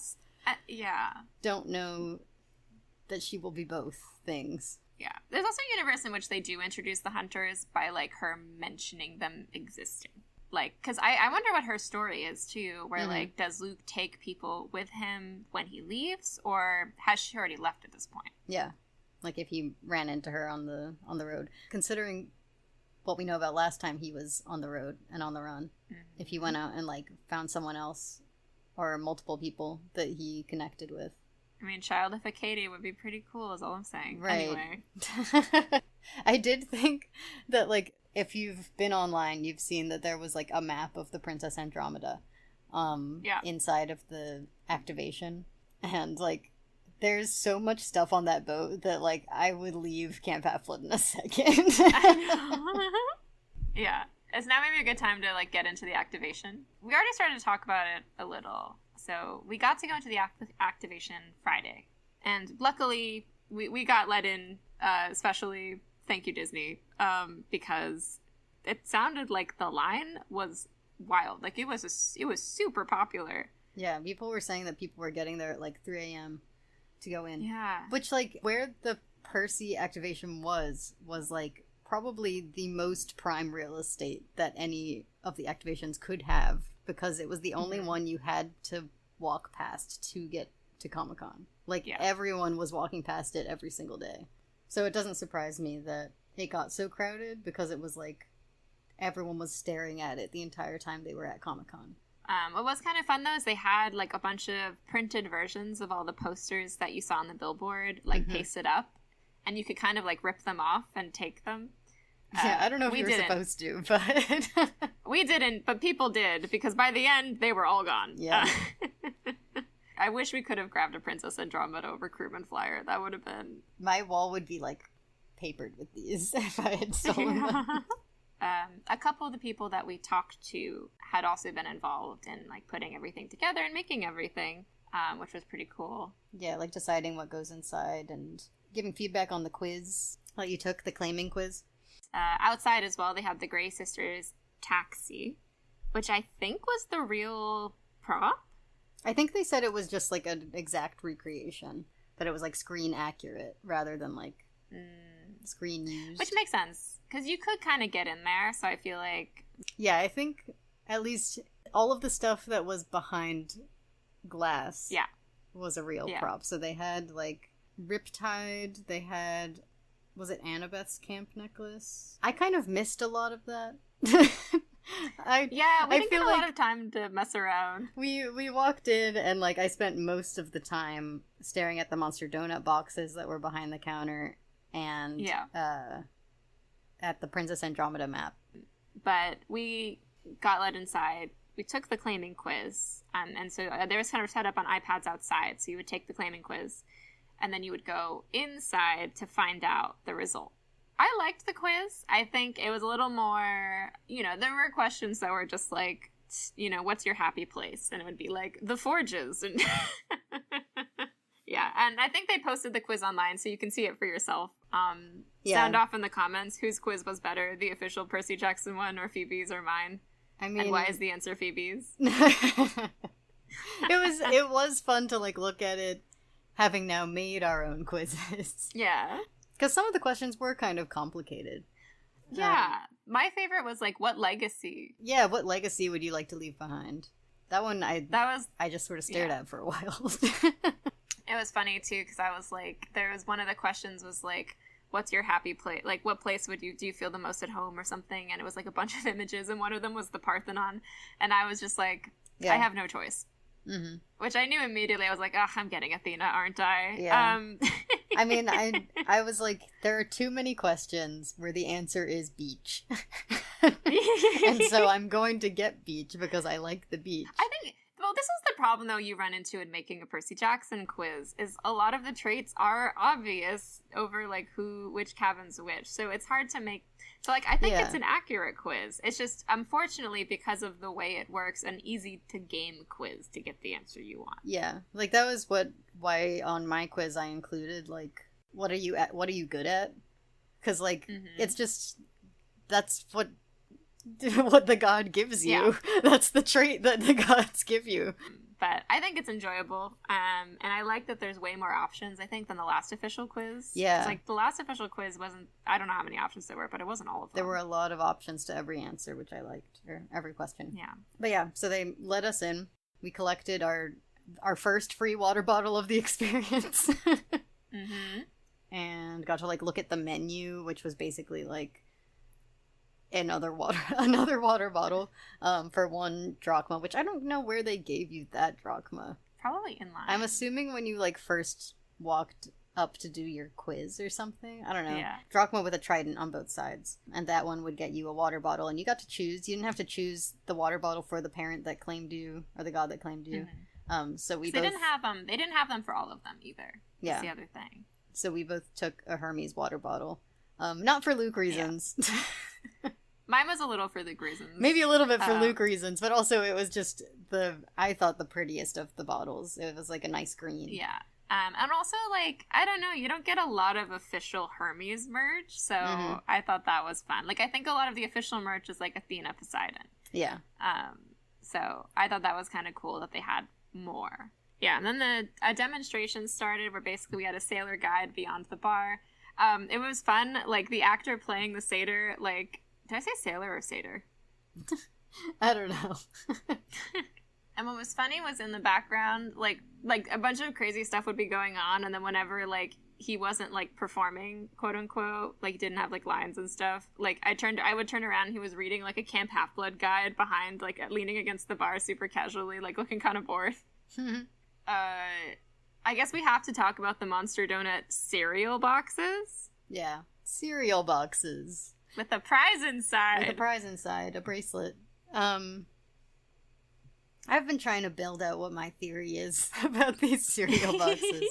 don't know that she will be both things. Yeah. There's also a universe in which they do introduce the hunters by, like, her mentioning them existing. Like, because I wonder what her story is, too, where, like, does Luke take people with him when he leaves, or has she already left at this point? Yeah. Like, if he ran into her on the road. Considering what we know about last time he was on the road and on the run. If he went out and, like, found someone else or multiple people that he connected with. I mean, childificating would be pretty cool, is all I'm saying. Right. Anyway. I did think that, like, if you've been online, you've seen that there was, like, a map of the Princess Andromeda inside of the activation. And, like, there's so much stuff on that boat that, like, I would leave Camp Half-Blood in a second. Yeah. It's now maybe a good time to, like, get into the activation. We already started to talk about it a little. So we got to go into the activation Friday. And luckily, we got let in, especially, thank you, Disney, because it sounded like the line was wild. Like, it was super popular. Yeah, people were saying that people were getting there at, like, 3 a.m. to go in. Yeah. Which, like, where the Percy activation was, like, probably the most prime real estate that any of the activations could have, because it was the only one you had to walk past to get to Comic-Con. Like, everyone was walking past it every single day. So it doesn't surprise me that it got so crowded, because it was, like, everyone was staring at it the entire time they were at Comic-Con. What was kind of fun, though, is they had, like, a bunch of printed versions of all the posters that you saw on the billboard, like, pasted up. And you could kind of, like, rip them off and take them. Yeah, I don't know if you were supposed to, but... We didn't, but people did, because by the end, they were all gone. Yeah. I wish we could have grabbed a Princess Andromeda recruitment flyer. That would have been... My wall would be, like, papered with these if I had stolen them. A couple of the people that we talked to had also been involved in like putting everything together and making everything, which was pretty cool. Yeah, like deciding what goes inside and giving feedback on the quiz that you took, the claiming quiz. Outside as well, they had the Gray Sisters taxi, which I think was the real prop. I think they said it was just like an exact recreation, that it was like screen accurate rather than like screen used. Which makes sense, because you could kind of get in there, so I feel like... Yeah, I think at least all of the stuff that was behind glass was a real prop. So they had like Riptide, they had... Was it Annabeth's camp necklace? I kind of missed a lot of that. We didn't get a lot of time to mess around. We walked in and like I spent most of the time staring at the Monster Donut boxes that were behind the counter and at the Princess Andromeda map. But we got let inside. We took the claiming quiz, and so they was kind of set up on iPads outside. So you would take the claiming quiz, and then you would go inside to find out the result. I liked the quiz. I think it was a little more, there were questions that were just like, what's your happy place? And it would be like, the forges. And yeah, and I think they posted the quiz online, so you can see it for yourself. Sound off in the comments whose quiz was better, the official Percy Jackson one or Phoebe's or mine. I mean, and why is the answer Phoebe's? It was fun to like look at it, having now made our own quizzes. Yeah. Because some of the questions were kind of complicated. Yeah. My favorite was like, what legacy? Yeah, what legacy would you like to leave behind? That one I just sort of stared at for a while. It was funny too, because I was like, there was one of the questions was like, what's your happy place? Like, what place do you feel the most at home or something? And it was like a bunch of images, and one of them was the Parthenon. And I was just like, I have no choice. Mm-hmm. Which I knew immediately. I was like, I'm getting Athena, aren't I? Yeah. I mean, I was like, there are too many questions where the answer is beach. And so I'm going to get beach because I like the beach. I think, well, this is the problem, though, you run into in making a Percy Jackson quiz, is a lot of the traits are obvious over, like, which cabin's which. So it's hard to make... So, like, I think it's an accurate quiz. It's just, unfortunately, because of the way it works, an easy-to-game quiz to get the answer you want. Yeah. Like, that was why on my quiz I included, like, what are you good at? Because, like, it's just... That's what the god gives you. Yeah. That's the trait that the gods give you. But I think it's enjoyable. And I like that there's way more options, I think, than the last official quiz. Yeah. Like, the last official quiz wasn't... I don't know how many options there were, but it wasn't all of them. There were a lot of options to every answer, which I liked. Or every question. Yeah. But yeah, so they let us in. We collected our first free water bottle of the experience. And got to, like, look at the menu, which was basically, like... another water bottle for 1 drachma, which I don't know where they gave you that drachma. Probably in line. I'm assuming when you like first walked up to do your quiz or something. I don't know. Yeah. Drachma with a trident on both sides. And that one would get you a water bottle, and you got to choose. You didn't have to choose the water bottle for the parent that claimed you or the god that claimed you. So we both... They didn't have them for all of them either. That's the other thing. So we both took a Hermes water bottle. Not for Luke reasons. Yeah. Mine was a little for Luke reasons. Maybe a little bit for Luke reasons, but also it was just I thought the prettiest of the bottles. It was like a nice green. Yeah. And also, like, I don't know, you don't get a lot of official Hermes merch, so I thought that was fun. Like, I think a lot of the official merch is like Athena Poseidon. Yeah. So I thought that was kind of cool that they had more. Yeah, and then a demonstration started where basically we had a sailor guide beyond the bar. It was fun, like, the actor playing the satyr, like... Did I say sailor or satyr? I don't know. And what was funny was in the background, like a bunch of crazy stuff would be going on, and then whenever, like, he wasn't, like, performing, quote-unquote, like, didn't have, like, lines and stuff, like, I would turn around and he was reading, like, a Camp Half-Blood guide behind, like, leaning against the bar super casually, like, looking kind of bored. I guess we have to talk about the Monster Donut cereal boxes. Yeah. Cereal boxes. With a prize inside. With a prize inside. A bracelet. I've been trying to build out what my theory is about these cereal boxes.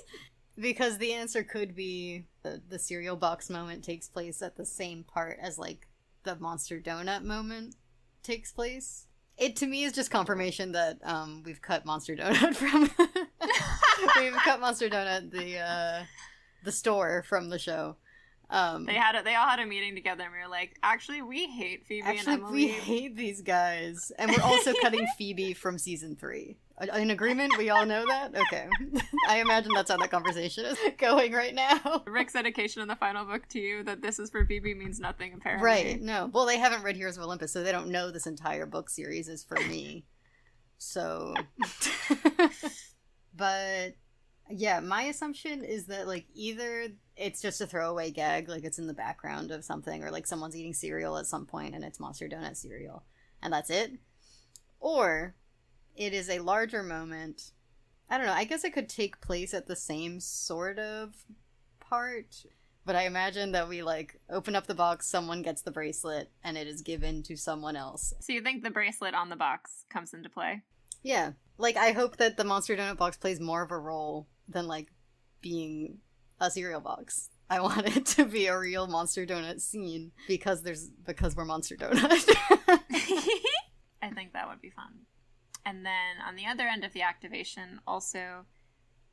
Because the answer could be the cereal box moment takes place at the same part as, like, the Monster Donut moment takes place. It, to me, is just confirmation that we've cut Monster Donut from... we've cut Monster Donut, the store, from the show. They all had a meeting together, and we were like, actually, we hate Phoebe and Emily. We hate these guys. And we're also cutting Phoebe from season 3. In agreement? We all know that? Okay. I imagine that's how that conversation is going right now. Rick's dedication in the final book to you that this is for Phoebe means nothing, apparently. Right, no. Well, they haven't read Heroes of Olympus, so they don't know this entire book series is for me. So... But, yeah, my assumption is that, like, either it's just a throwaway gag, like it's in the background of something, or, like, someone's eating cereal at some point and it's Monster Donut cereal, and that's it. Or... it is a larger moment. I don't know, I guess it could take place at the same sort of part, but I imagine that we, like, open up the box, someone gets the bracelet, and it is given to someone else. So you think the bracelet on the box comes into play? Yeah. Like, I hope that the Monster Donut box plays more of a role than, like, being a cereal box. I want it to be a real Monster Donut scene, because we're Monster Donut. I think that would be fun. And then on the other end of the activation, also,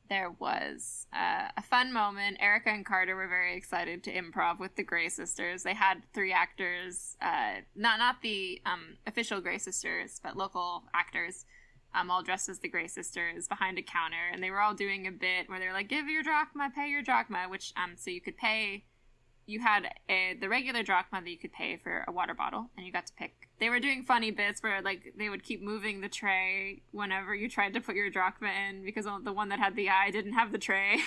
there was a fun moment. Erica and Carter were very excited to improv with the Grey sisters. They had 3 actors, not the official Grey sisters, but local actors, all dressed as the Grey sisters behind a counter. And they were all doing a bit where they were like, give your drachma, pay your drachma, which, so you could pay... You had the regular drachma that you could pay for a water bottle, and you got to pick. They were doing funny bits where, like, they would keep moving the tray whenever you tried to put your drachma in, because the one that had the eye didn't have the tray.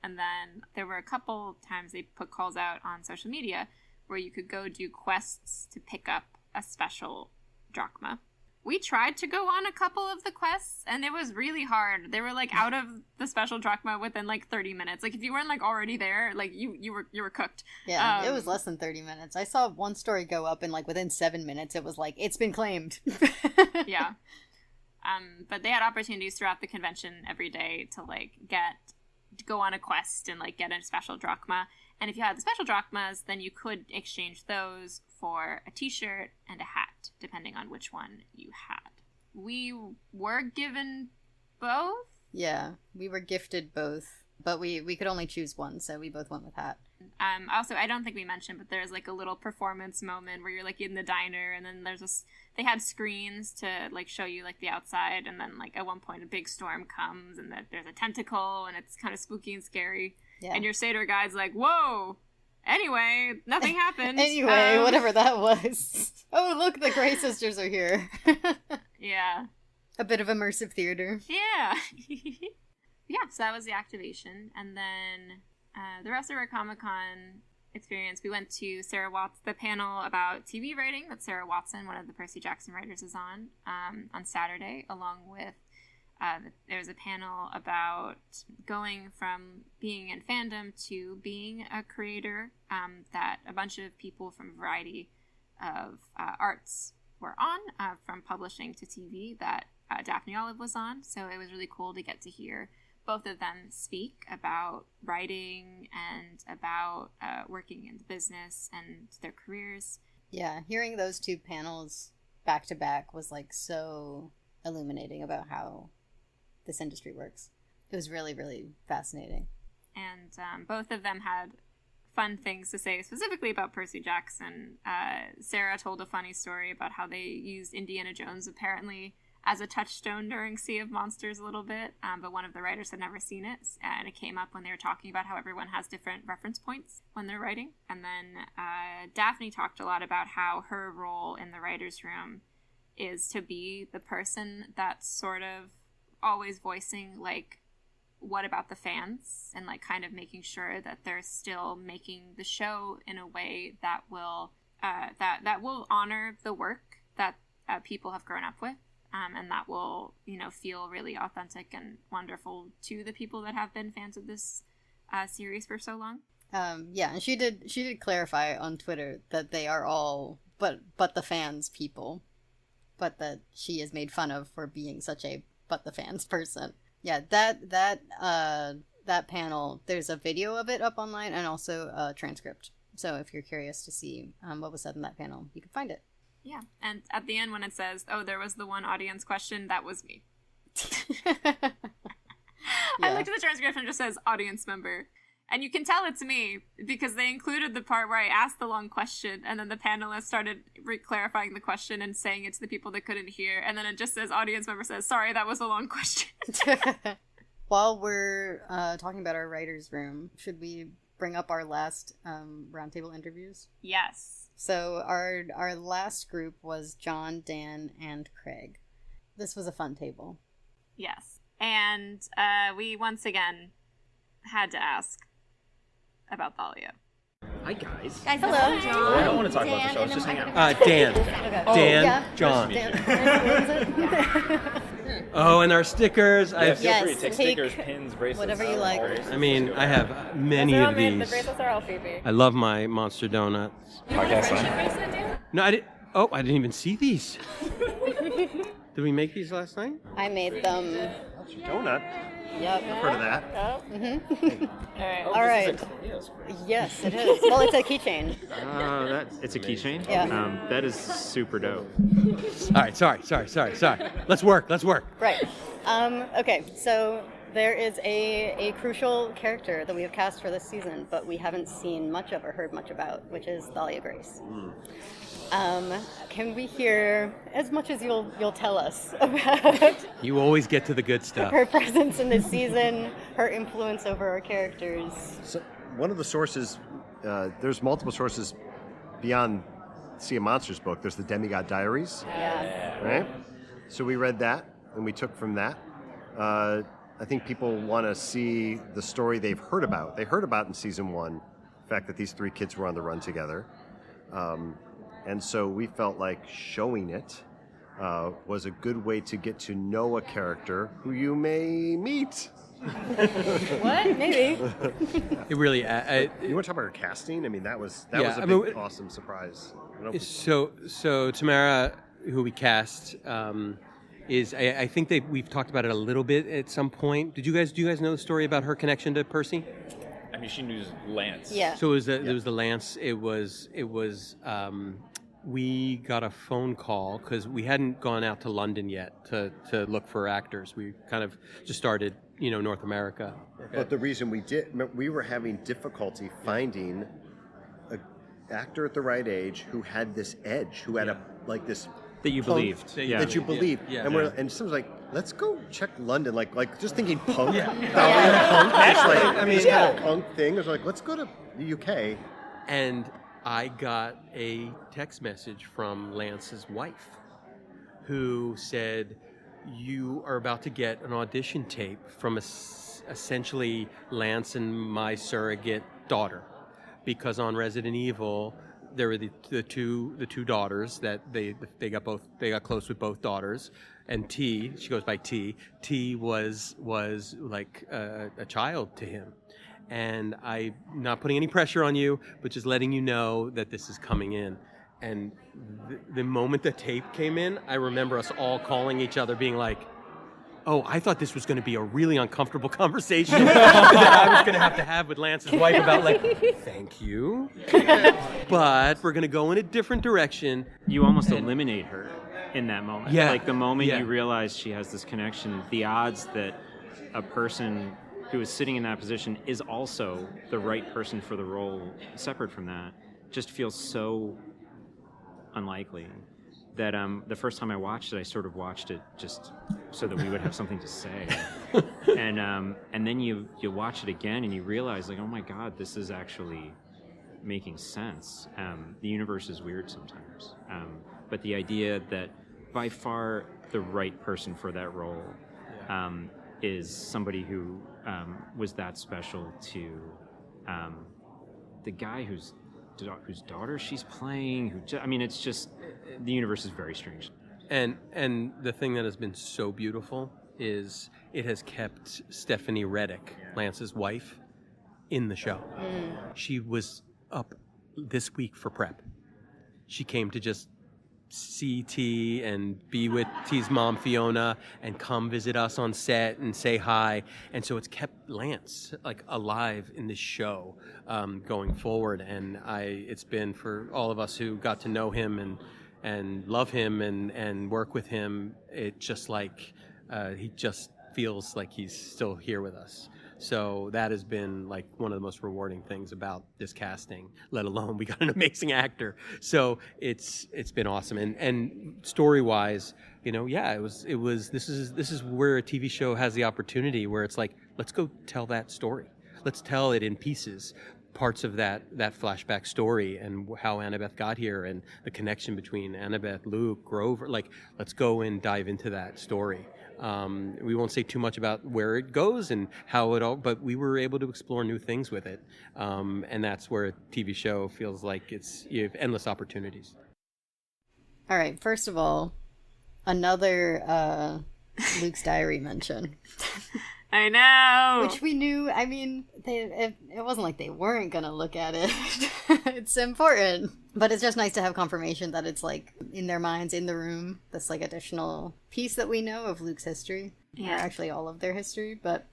And then there were a couple times they put calls out on social media where you could go do quests to pick up a special drachma. We tried to go on a couple of the quests, and it was really hard. They were, like, out of the special drachma within, like, 30 minutes. Like, if you weren't, like, already there, like, you were cooked. Yeah, it was less than 30 minutes. I saw one story go up, and, like, within 7 minutes, it was like, it's been claimed. Yeah. But they had opportunities throughout the convention every day to, like, go on a quest and, like, get a special drachma. And if you had the special drachmas, then you could exchange those for a t-shirt and a hat, depending on which one you had. We were given both? Yeah, we were gifted both, but we could only choose one, so we both went with hat. Also, I don't think we mentioned, but there's, like, a little performance moment where you're, like, in the diner, and then they had screens to, like, show you, like, the outside, and then, like, at one point a big storm comes, and there's a tentacle, and it's kind of spooky and scary. Yeah. And your satyr guide's like, whoa! Anyway, nothing happened. Anyway, whatever that was. Oh, look, the Grey sisters are here. Yeah. A bit of immersive theater. Yeah. Yeah, so that was the activation. And then the rest of our Comic-Con experience, we went to the panel about TV writing that Sarah Watson, one of the Percy Jackson writers, is on Saturday, along with there was a panel about going from being in fandom to being a creator that a bunch of people from a variety of arts were on, from publishing to TV, that Daphne Olive was on. So it was really cool to get to hear both of them speak about writing and about working in the business and their careers. Yeah, hearing those 2 panels back to back was, like, so illuminating about how this industry works. It was really, really fascinating. And both of them had fun things to say, specifically about Percy Jackson. Sarah told a funny story about how they used Indiana Jones apparently as a touchstone during Sea of Monsters a little bit, but one of the writers had never seen it, and it came up when they were talking about how everyone has different reference points when they're writing. And then Daphne talked a lot about how her role in the writer's room is to be the person that's sort of always voicing, like, what about the fans, and, like, kind of making sure that they're still making the show in a way that will that will honor the work that people have grown up with, and that will, you know, feel really authentic and wonderful to the people that have been fans of this series for so long. Yeah, and she did clarify on Twitter that they are all but the fans people, but that she is made fun of for being such a but the fans person. Yeah, that that panel, there's a video of it up online and also a transcript. So if you're curious to see what was said in that panel, you can find it. Yeah, and at the end when it says, "Oh, there was the one audience question," that was me. I looked at the transcript and it just says audience member. And you can tell it's me because they included the part where I asked the long question and then the panelists started clarifying the question and saying it to the people that couldn't hear. And then it just says audience member says, "Sorry, that was a long question." While we're talking about our writer's room, should we bring up our last roundtable interviews? Yes. So our last group was John, Dan, and Craig. This was a fun table. Yes. And we once again had to ask about Thalia. Hi, guys. Guys, hello. Oh, I don't want to talk about the show. Let's just hang out. Dan. Dan. Yeah. John. Dan. Oh, and our stickers. Yeah, feel free. Take stickers, pins, bracelets. Whatever you like. I mean, I have many of these. The bracelets are all Phoebe. I love my Monster Donuts. Podcast on. No, I didn't. Oh, I didn't even see these. Did we make these last night? I made them. That's your donut. Yep. I've heard of that. All right. Yes, it is. Well, it's a keychain. It's a keychain? Yeah. That is super dope. All right, sorry. Let's work. Right. Okay, so there is a crucial character that we have cast for this season, but we haven't seen much of or heard much about, which is Thalia Grace. Can we hear as much as you'll tell us about You always get to the good stuff. her presence in this season, her influence over our characters? So one of the sources, there's multiple sources beyond Sea of Monsters book. There's the Demigod Diaries. Yeah. Right? So we read that, and we took from that. I think people want to see the story they've heard about. They heard about in season 1, the fact that these 3 kids were on the run together. And so we felt like showing it was a good way to get to know a character who you may meet. What? Maybe. It really. You want to talk about her casting? I mean, that was a big, awesome surprise. So Tamara, who we cast, is I think we've talked about it a little bit at some point. Do you guys know the story about her connection to Percy? I mean, she knew Lance. Yeah. So it was the Lance. It was. We got a phone call because we hadn't gone out to London yet to look for actors. We kind of just started, North America. Okay. But the reason we were having difficulty finding an actor at the right age who had this edge, who had this. That you believed. That you believed. Yeah. And someone's like, let's go check London. Like just thinking punk. Yeah. Punk. Naturally. This kind of punk thing. It was like, let's go to the UK. And I got a text message from Lance's wife who said, "You are about to get an audition tape from essentially Lance and my surrogate daughter, because on Resident Evil there were the two daughters that they got close with both daughters, and T, she goes by T was like a child to him. And I'm not putting any pressure on you, but just letting you know that this is coming in." And the moment the tape came in, I remember us all calling each other being like, "Oh, I thought this was going to be a really uncomfortable conversation that I was going to have with Lance's wife about thank you, but we're going to go in a different direction." You almost eliminate her in that moment. Yeah. Like the moment you realize she has this connection, the odds that a person who is sitting in that position is also the right person for the role, separate from that, just feels so unlikely that the first time I watched it, I sort of watched it just so that we would have something to say. And then you watch it again and you realize, like, oh my God, this is actually making sense. The universe is weird sometimes. But the idea that by far the right person for that role is somebody who was that special to the guy whose daughter she's playing. It's just, the universe is very strange. And the thing that has been so beautiful is it has kept Stephanie Reddick, Lance's wife, in the show. She was up this week for prep. She came to just see T and be with T's mom Fiona and come visit us on set and say hi. And so it's kept Lance like alive in this show going forward. And it's been for all of us who got to know him and love him and work with him, it just like he just feels like he's still here with us. So that has been like one of the most rewarding things about this casting, let alone we got an amazing actor. So it's been awesome. And story-wise, you know, yeah, it was this is where a TV show has the opportunity where it's like, let's go tell that story. Let's tell it in pieces, parts of that flashback story and how Annabeth got here and the connection between Annabeth, Luke, Grover. Like, let's go and dive into that story. We won't say too much about where it goes and how it all, but we were able to explore new things with it. And that's where a TV show feels like you have endless opportunities. All right. First of all, another Luke's Diary mention. I know. Which we knew. I mean, it wasn't like they weren't going to look at it. It's important. But it's just nice to have confirmation that it's like in their minds, in the room, this like additional piece that we know of Luke's history. Yeah. Or actually all of their history. But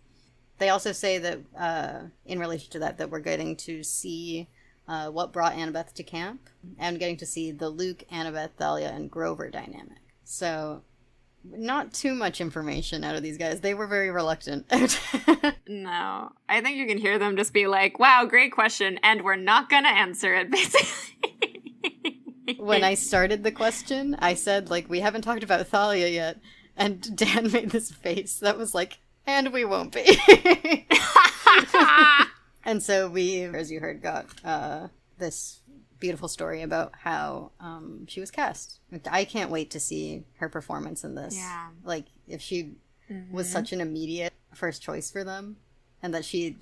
they also say that in relation to that we're getting to see what brought Annabeth to camp and getting to see the Luke, Annabeth, Thalia, and Grover dynamic. So not too much information out of these guys. They were very reluctant. No. I think you can hear them just be like, wow, great question, and we're not going to answer it, basically. When I started the question, I said, like, we haven't talked about Thalia yet, and Dan made this face that was like, and we won't be. And so we, as you heard, got this beautiful story about how she was cast. I can't wait to see her performance in this. Yeah. Like, if she was such an immediate first choice for them, and that she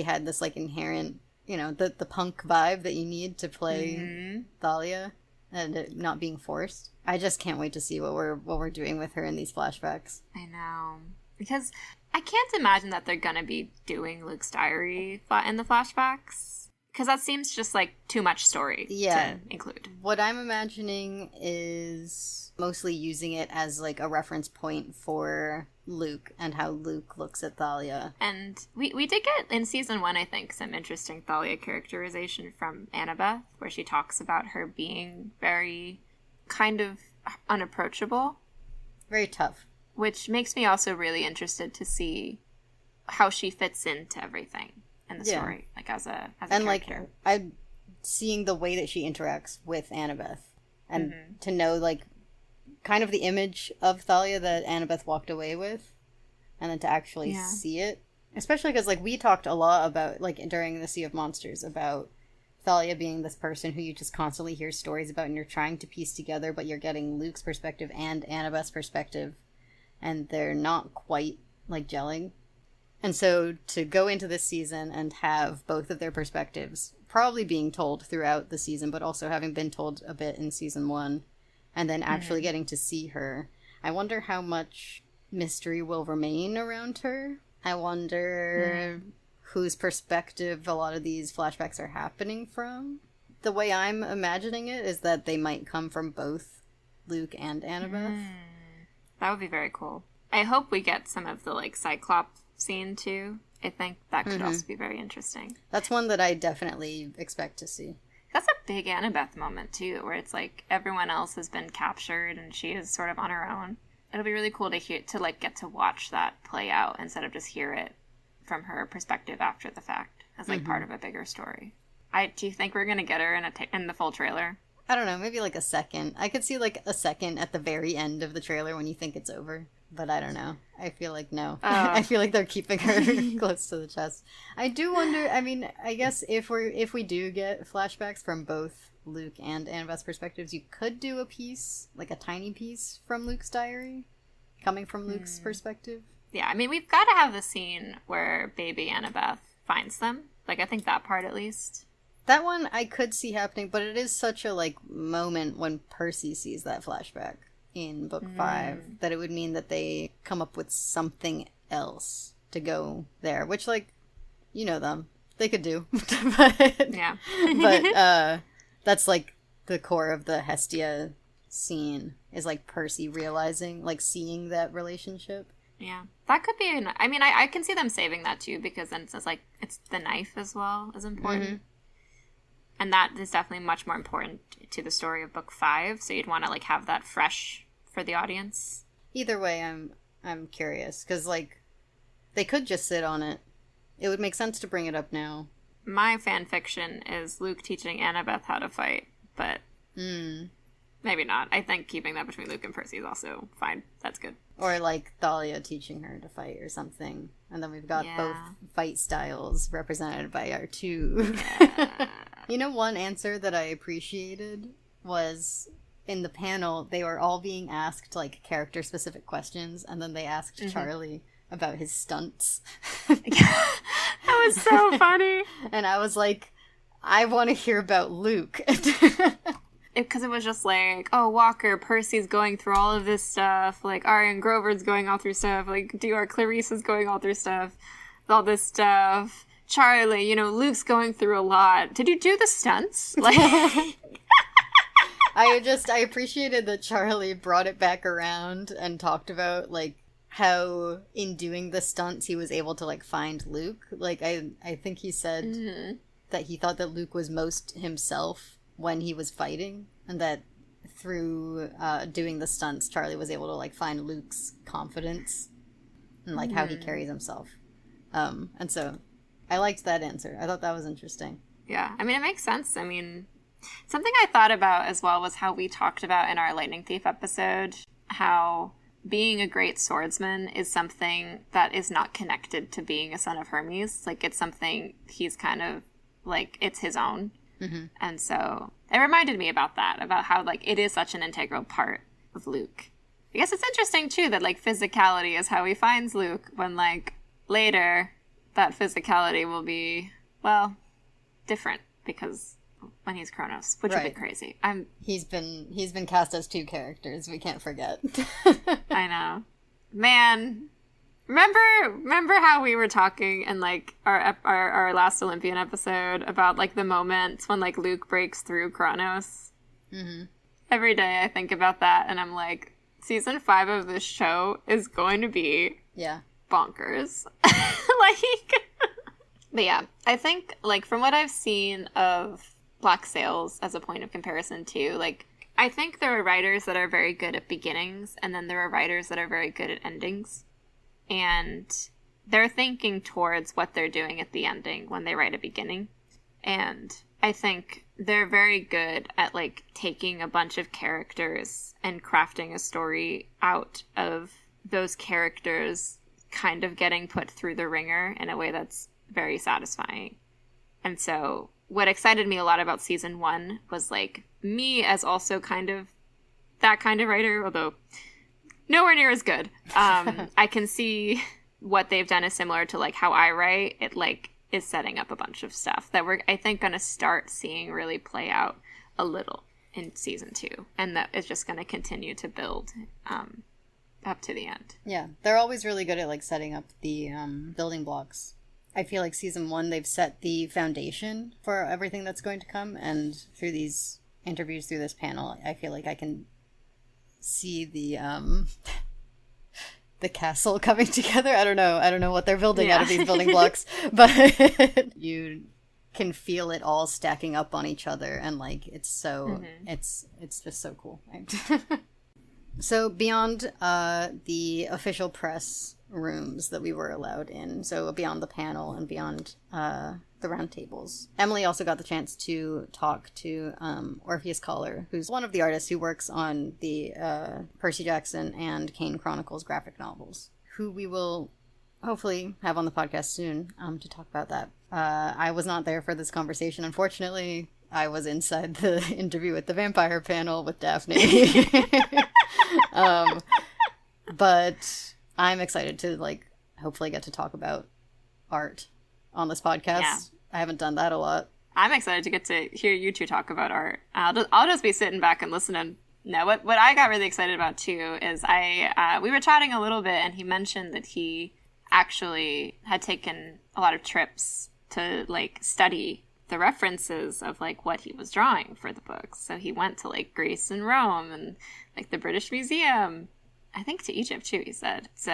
had this like inherent, you know, the punk vibe that you need to play Thalia, and it not being forced. I just can't wait to see what we're doing with her in these flashbacks. I know, because I can't imagine that they're gonna be doing Luke's diary in the flashbacks. Because that seems just like too much story to include. What I'm imagining is mostly using it as like a reference point for Luke and how Luke looks at Thalia. And we did get in season 1, I think, some interesting Thalia characterization from Annabeth, where she talks about her being very kind of unapproachable. Very tough. Which makes me also really interested to see how she fits into everything in the story, like as a character. Like, I'm seeing the way that she interacts with Annabeth, and to know like kind of the image of Thalia that Annabeth walked away with, and then to actually see it, especially because like we talked a lot about like during the Sea of Monsters about Thalia being this person who you just constantly hear stories about, and you're trying to piece together, but you're getting Luke's perspective and Annabeth's perspective, and they're not quite like gelling. And so to go into this season and have both of their perspectives probably being told throughout the season, but also having been told a bit in season 1, and then actually getting to see her, I wonder how much mystery will remain around her. I wonder whose perspective a lot of these flashbacks are happening from. The way I'm imagining it is that they might come from both Luke and Annabeth. That would be very cool. I hope we get some of the like Cyclops scene too. I think that could also be very interesting. That's one that I definitely expect to see. That's a big Annabeth moment too, where it's like everyone else has been captured and she is sort of on her own. It'll be really cool to get to watch that play out instead of just hear it from her perspective after the fact as like part of a bigger story. Do you think we're gonna get her in the full trailer? I don't know, maybe like a second. I could see like a second at the very end of the trailer when you think it's over. But I don't know. I feel like no. I feel like they're keeping her close to the chest. I do wonder, I mean, I guess if we do get flashbacks from both Luke and Annabeth's perspectives, you could do a piece, like a tiny piece from Luke's diary, coming from Luke's perspective. Yeah, I mean, we've got to have the scene where baby Annabeth finds them. Like, I think that part at least. That one I could see happening, but it is such a, like, moment when Percy sees that flashback in book 5 that it would mean that they come up with something else to go there, which, like, you know them, they could do. But that's like the core of the Hestia scene is like Percy realizing, like seeing that relationship. Yeah, that could be. I mean, I can see them saving that too, because then it's like it's the knife as well is important, and that is definitely much more important to the story of book 5. So you'd want to like have that fresh for the audience. Either way, I'm curious because like they could just sit on it. It would make sense to bring it up now. My fan fiction is Luke teaching Annabeth how to fight, but maybe not. I think keeping that between Luke and Percy is also fine. That's good. Or like Thalia teaching her to fight or something. And then we've got both fight styles represented by our 2. Yeah. You know, one answer that I appreciated was in the panel, they were all being asked like character-specific questions, and then they asked Charlie about his stunts. That was so funny. And I was like, I want to hear about Luke. Because it was just like, oh, Walker, Percy's going through all of this stuff. Like, Aryan Grover's going all through stuff. Like, Dior Clarice is going all through stuff. All this stuff. Charlie, you know, Luke's going through a lot. Did you do the stunts? Like, I appreciated that Charlie brought it back around and talked about, like, how in doing the stunts he was able to, like, find Luke. Like, I think he said that he thought that Luke was most himself when he was fighting, and that through doing the stunts, Charlie was able to like find Luke's confidence and like how he carries himself. And so I liked that answer. I thought that was interesting. Yeah, I mean, it makes sense. I mean, something I thought about as well was how we talked about in our Lightning Thief episode, how being a great swordsman is something that is not connected to being a son of Hermes. Like, it's something he's kind of like, it's his own. And so it reminded me about that, about how like it is such an integral part of Luke. I guess it's interesting too that like physicality is how he finds Luke, when like later that physicality will be, well, different because when he's Kronos, which would be crazy. He's been cast as 2 characters, we can't forget. I know. Man, Remember how we were talking in like our last Olympian episode about like the moment when like Luke breaks through Kronos? Every day I think about that and I'm like, season 5 of this show is going to be bonkers. Like, but yeah, I think like from what I've seen of Black Sails as a point of comparison too, like I think there are writers that are very good at beginnings and then there are writers that are very good at endings. And they're thinking towards what they're doing at the ending when they write a beginning. And I think they're very good at, like, taking a bunch of characters and crafting a story out of those characters kind of getting put through the ringer in a way that's very satisfying. And so what excited me a lot about season 1 was, like, me as also kind of that kind of writer, although nowhere near as good. I can see what they've done is similar to like how I write. It like is setting up a bunch of stuff that we're, I think, going to start seeing really play out a little in season 2, and that is just going to continue to build up to the end. Yeah, they're always really good at like setting up the building blocks. I feel like season 1 they've set the foundation for everything that's going to come, and through these interviews, through this panel, I feel like I can see the castle coming together. I don't know what they're building out of these building blocks, but you can feel it all stacking up on each other, and like it's so it's just so cool. So beyond the official press rooms that we were allowed in, so beyond the panel and beyond the roundtables, Emily also got the chance to talk to Orpheus Collar, who's one of the artists who works on the Percy Jackson and Kane Chronicles graphic novels, who we will hopefully have on the podcast soon to talk about that. I was not there for this conversation, unfortunately. I was inside the interview with the vampire panel with Daphne. But I'm excited to like hopefully get to talk about art on this podcast. Yeah. I haven't done that a lot. I'm excited to get to hear you two talk about art. I'll just be sitting back and listening. No, what I got really excited about too is we were chatting a little bit, and he mentioned that he actually had taken a lot of trips to like study the references of like what he was drawing for the books. So he went to like Greece and Rome and like the British Museum, I think to Egypt too, he said. So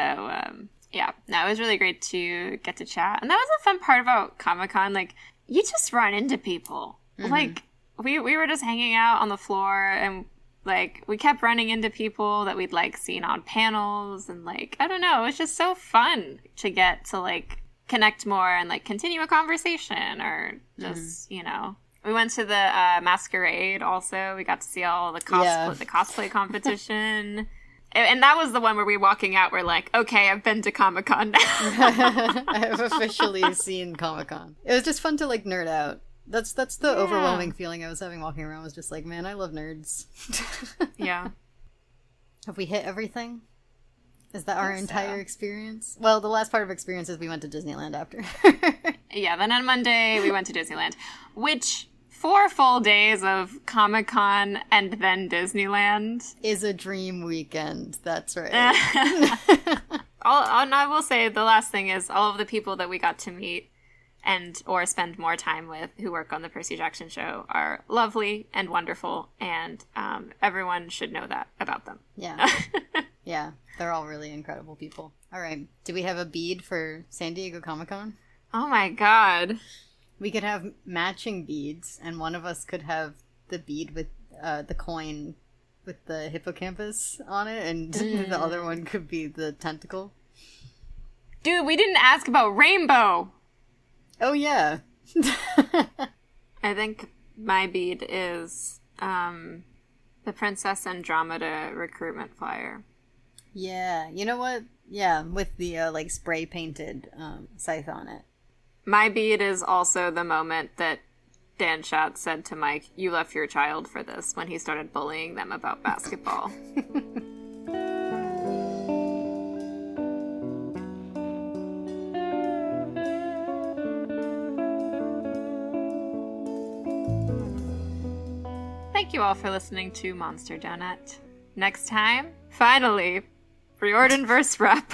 yeah, no, it was really great to get to chat. And that was a fun part about Comic-Con. Like, you just run into people. Mm-hmm. Like, we were just hanging out on the floor, and like we kept running into people that we'd like seen on panels, and like, I don't know, it was just so fun to get to like connect more and like continue a conversation, or just you know, we went to the masquerade also. We got to see all the cosplay competition. And that was the one where we walking out, we're like, okay, I've been to Comic-Con now. I have officially seen Comic-Con. It was just fun to like nerd out. That's the overwhelming feeling I was having walking around, was just like, man, I love nerds. Yeah. Have we hit everything? Is that our entire experience? Well, the last part of experience is we went to Disneyland after. Yeah, then on Monday we went to Disneyland, which 4 full days of Comic-Con and then Disneyland is a dream weekend. That's right. And I will say the last thing is all of the people that we got to meet and or spend more time with who work on the Percy Jackson show are lovely and wonderful, and everyone should know that about them. Yeah. Yeah, they're all really incredible people. All right. Do we have a bead for San Diego Comic-Con? Oh my god. We could have matching beads, and one of us could have the bead with the coin with the hippocampus on it, and the other one could be the tentacle. Dude, we didn't ask about Rainbow! Oh, yeah. I think my bead is the Princess Andromeda recruitment flyer. Yeah, you know what? Yeah, with the like spray-painted scythe on it. My bead is also the moment that Dan Schatz said to Mike, "You left your child for this," when he started bullying them about basketball. Thank you all for listening to Monster Donut. Next time, finally, Riordan verse rep.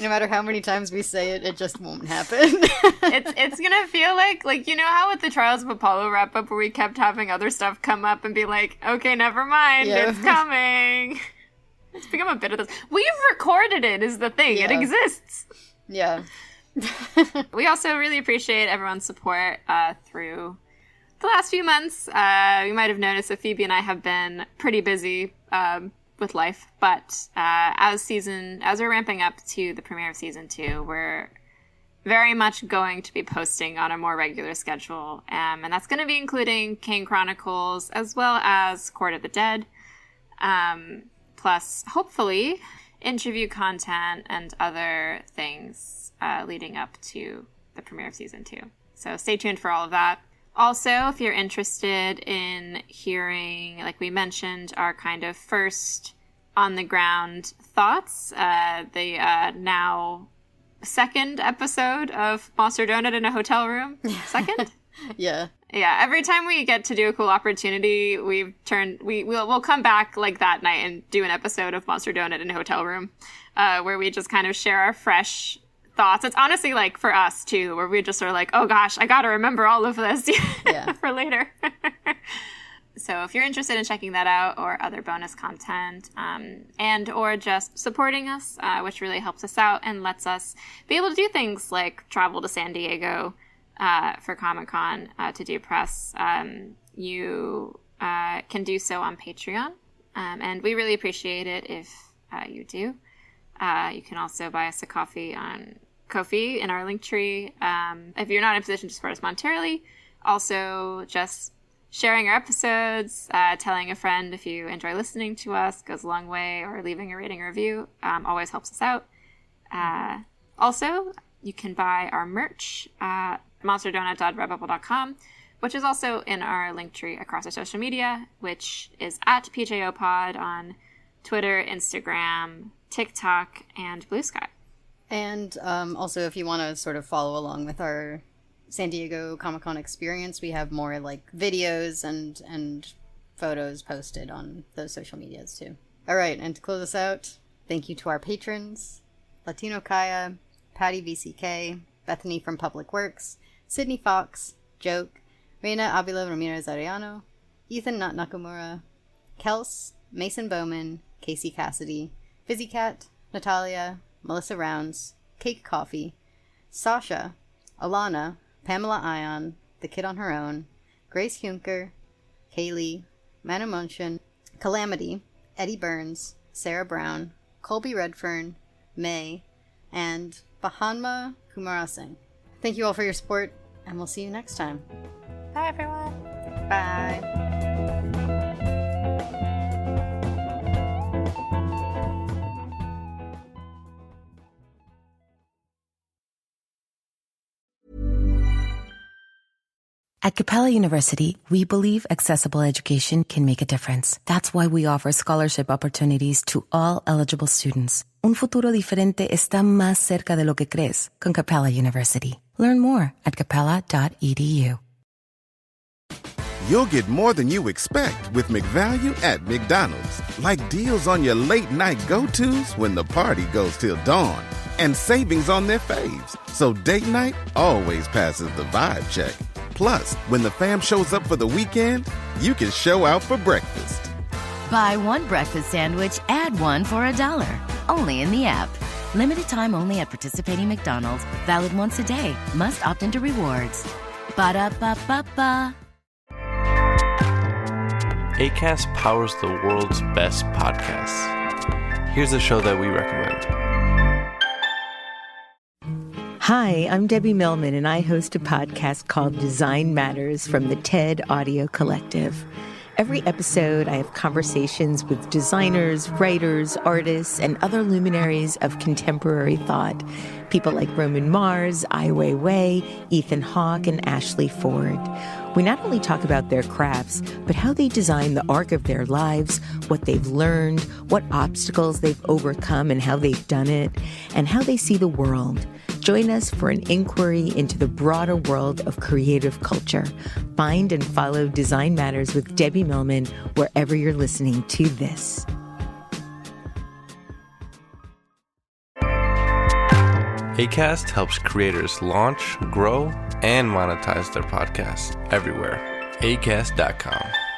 No matter how many times we say it, it just won't happen. It's gonna feel like you know how with the Trials of Apollo wrap up where we kept having other stuff come up and be like, okay, never mind, it's coming. It's become a bit of this. We've recorded it is the thing. It exists. Yeah. We also really appreciate everyone's support through the last few months. You might have noticed that Phoebe and I have been pretty busy with life, but as we're ramping up to the premiere of season 2, we're very much going to be posting on a more regular schedule, and that's going to be including Kane Chronicles as well as Court of the Dead, plus hopefully interview content and other things leading up to the premiere of season 2. So stay tuned for all of that. Also, if you're interested in hearing, like we mentioned, our kind of first on-the-ground thoughts, the now second episode of Monster Donut in a Hotel Room. Second? Yeah. Yeah, every time we get to do a cool opportunity, we'll come back like that night and do an episode of Monster Donut in a Hotel Room, where we just kind of share our fresh thoughts. It's honestly like for us too, where we just are like, oh gosh, I gotta remember all of this for later. So if you're interested in checking that out, or other bonus content, and or just supporting us, which really helps us out and lets us be able to do things like travel to San Diego for Comic-Con to do press, you can do so on Patreon, and we really appreciate it if you do. You can also buy us a coffee on Ko-fi in our link tree. If you're not in a position to support us monetarily, also just sharing our episodes, telling a friend if you enjoy listening to us goes a long way, or leaving a rating or review always helps us out. Also, you can buy our merch at monsterdonut.redbubble.com, which is also in our link tree across our social media, which is at PJOpod on Twitter, Instagram, TikTok, and Blue Sky. And also, if you want to sort of follow along with our San Diego Comic-Con experience, we have more like videos and photos posted on those social medias too. All right, and to close us out, thank you to our patrons: Latino Kaya, Patty VCK, Bethany from Public Works, Sydney Fox, Joke, Reina Avila Ramirez Arellano, Ethan Nut Nakamura, Kels, Mason Bowman, Casey Cassidy, Fizzy Cat, Natalia, Melissa Rounds, Cake Coffee, Sasha, Alana, Pamela Ion, The Kid on Her Own, Grace Hunker, Kaylee, Manu Munchin, Calamity, Eddie Burns, Sarah Brown, Colby Redfern, May, and Bahanma Kumarasingh. Thank you all for your support, and we'll see you next time. Bye, everyone. Bye. At Capella University, we believe accessible education can make a difference. That's why we offer scholarship opportunities to all eligible students. Un futuro diferente está más cerca de lo que crees con Capella University. Learn more at capella.edu. You'll get more than you expect with McValue at McDonald's. Like deals on your late night go-tos when the party goes till dawn. And savings on their faves. So date night always passes the vibe check. Plus, when the fam shows up for the weekend, you can show out for breakfast. Buy one breakfast sandwich, add one for $1. Only in the app. Limited time only at participating McDonald's. Valid once a day. Must opt into rewards. Ba-da-ba-ba-ba. Acast powers the world's best podcasts. Here's a show that we recommend. Hi, I'm Debbie Millman, and I host a podcast called Design Matters from the TED Audio Collective. Every episode, I have conversations with designers, writers, artists, and other luminaries of contemporary thought. People like Roman Mars, Ai Weiwei, Ethan Hawke, and Ashley Ford. We not only talk about their crafts, but how they design the arc of their lives, what they've learned, what obstacles they've overcome and how they've done it, and how they see the world. Join us for an inquiry into the broader world of creative culture. Find and follow Design Matters with Debbie Millman wherever you're listening to this. Acast helps creators launch, grow, and monetize their podcasts everywhere. Acast.com.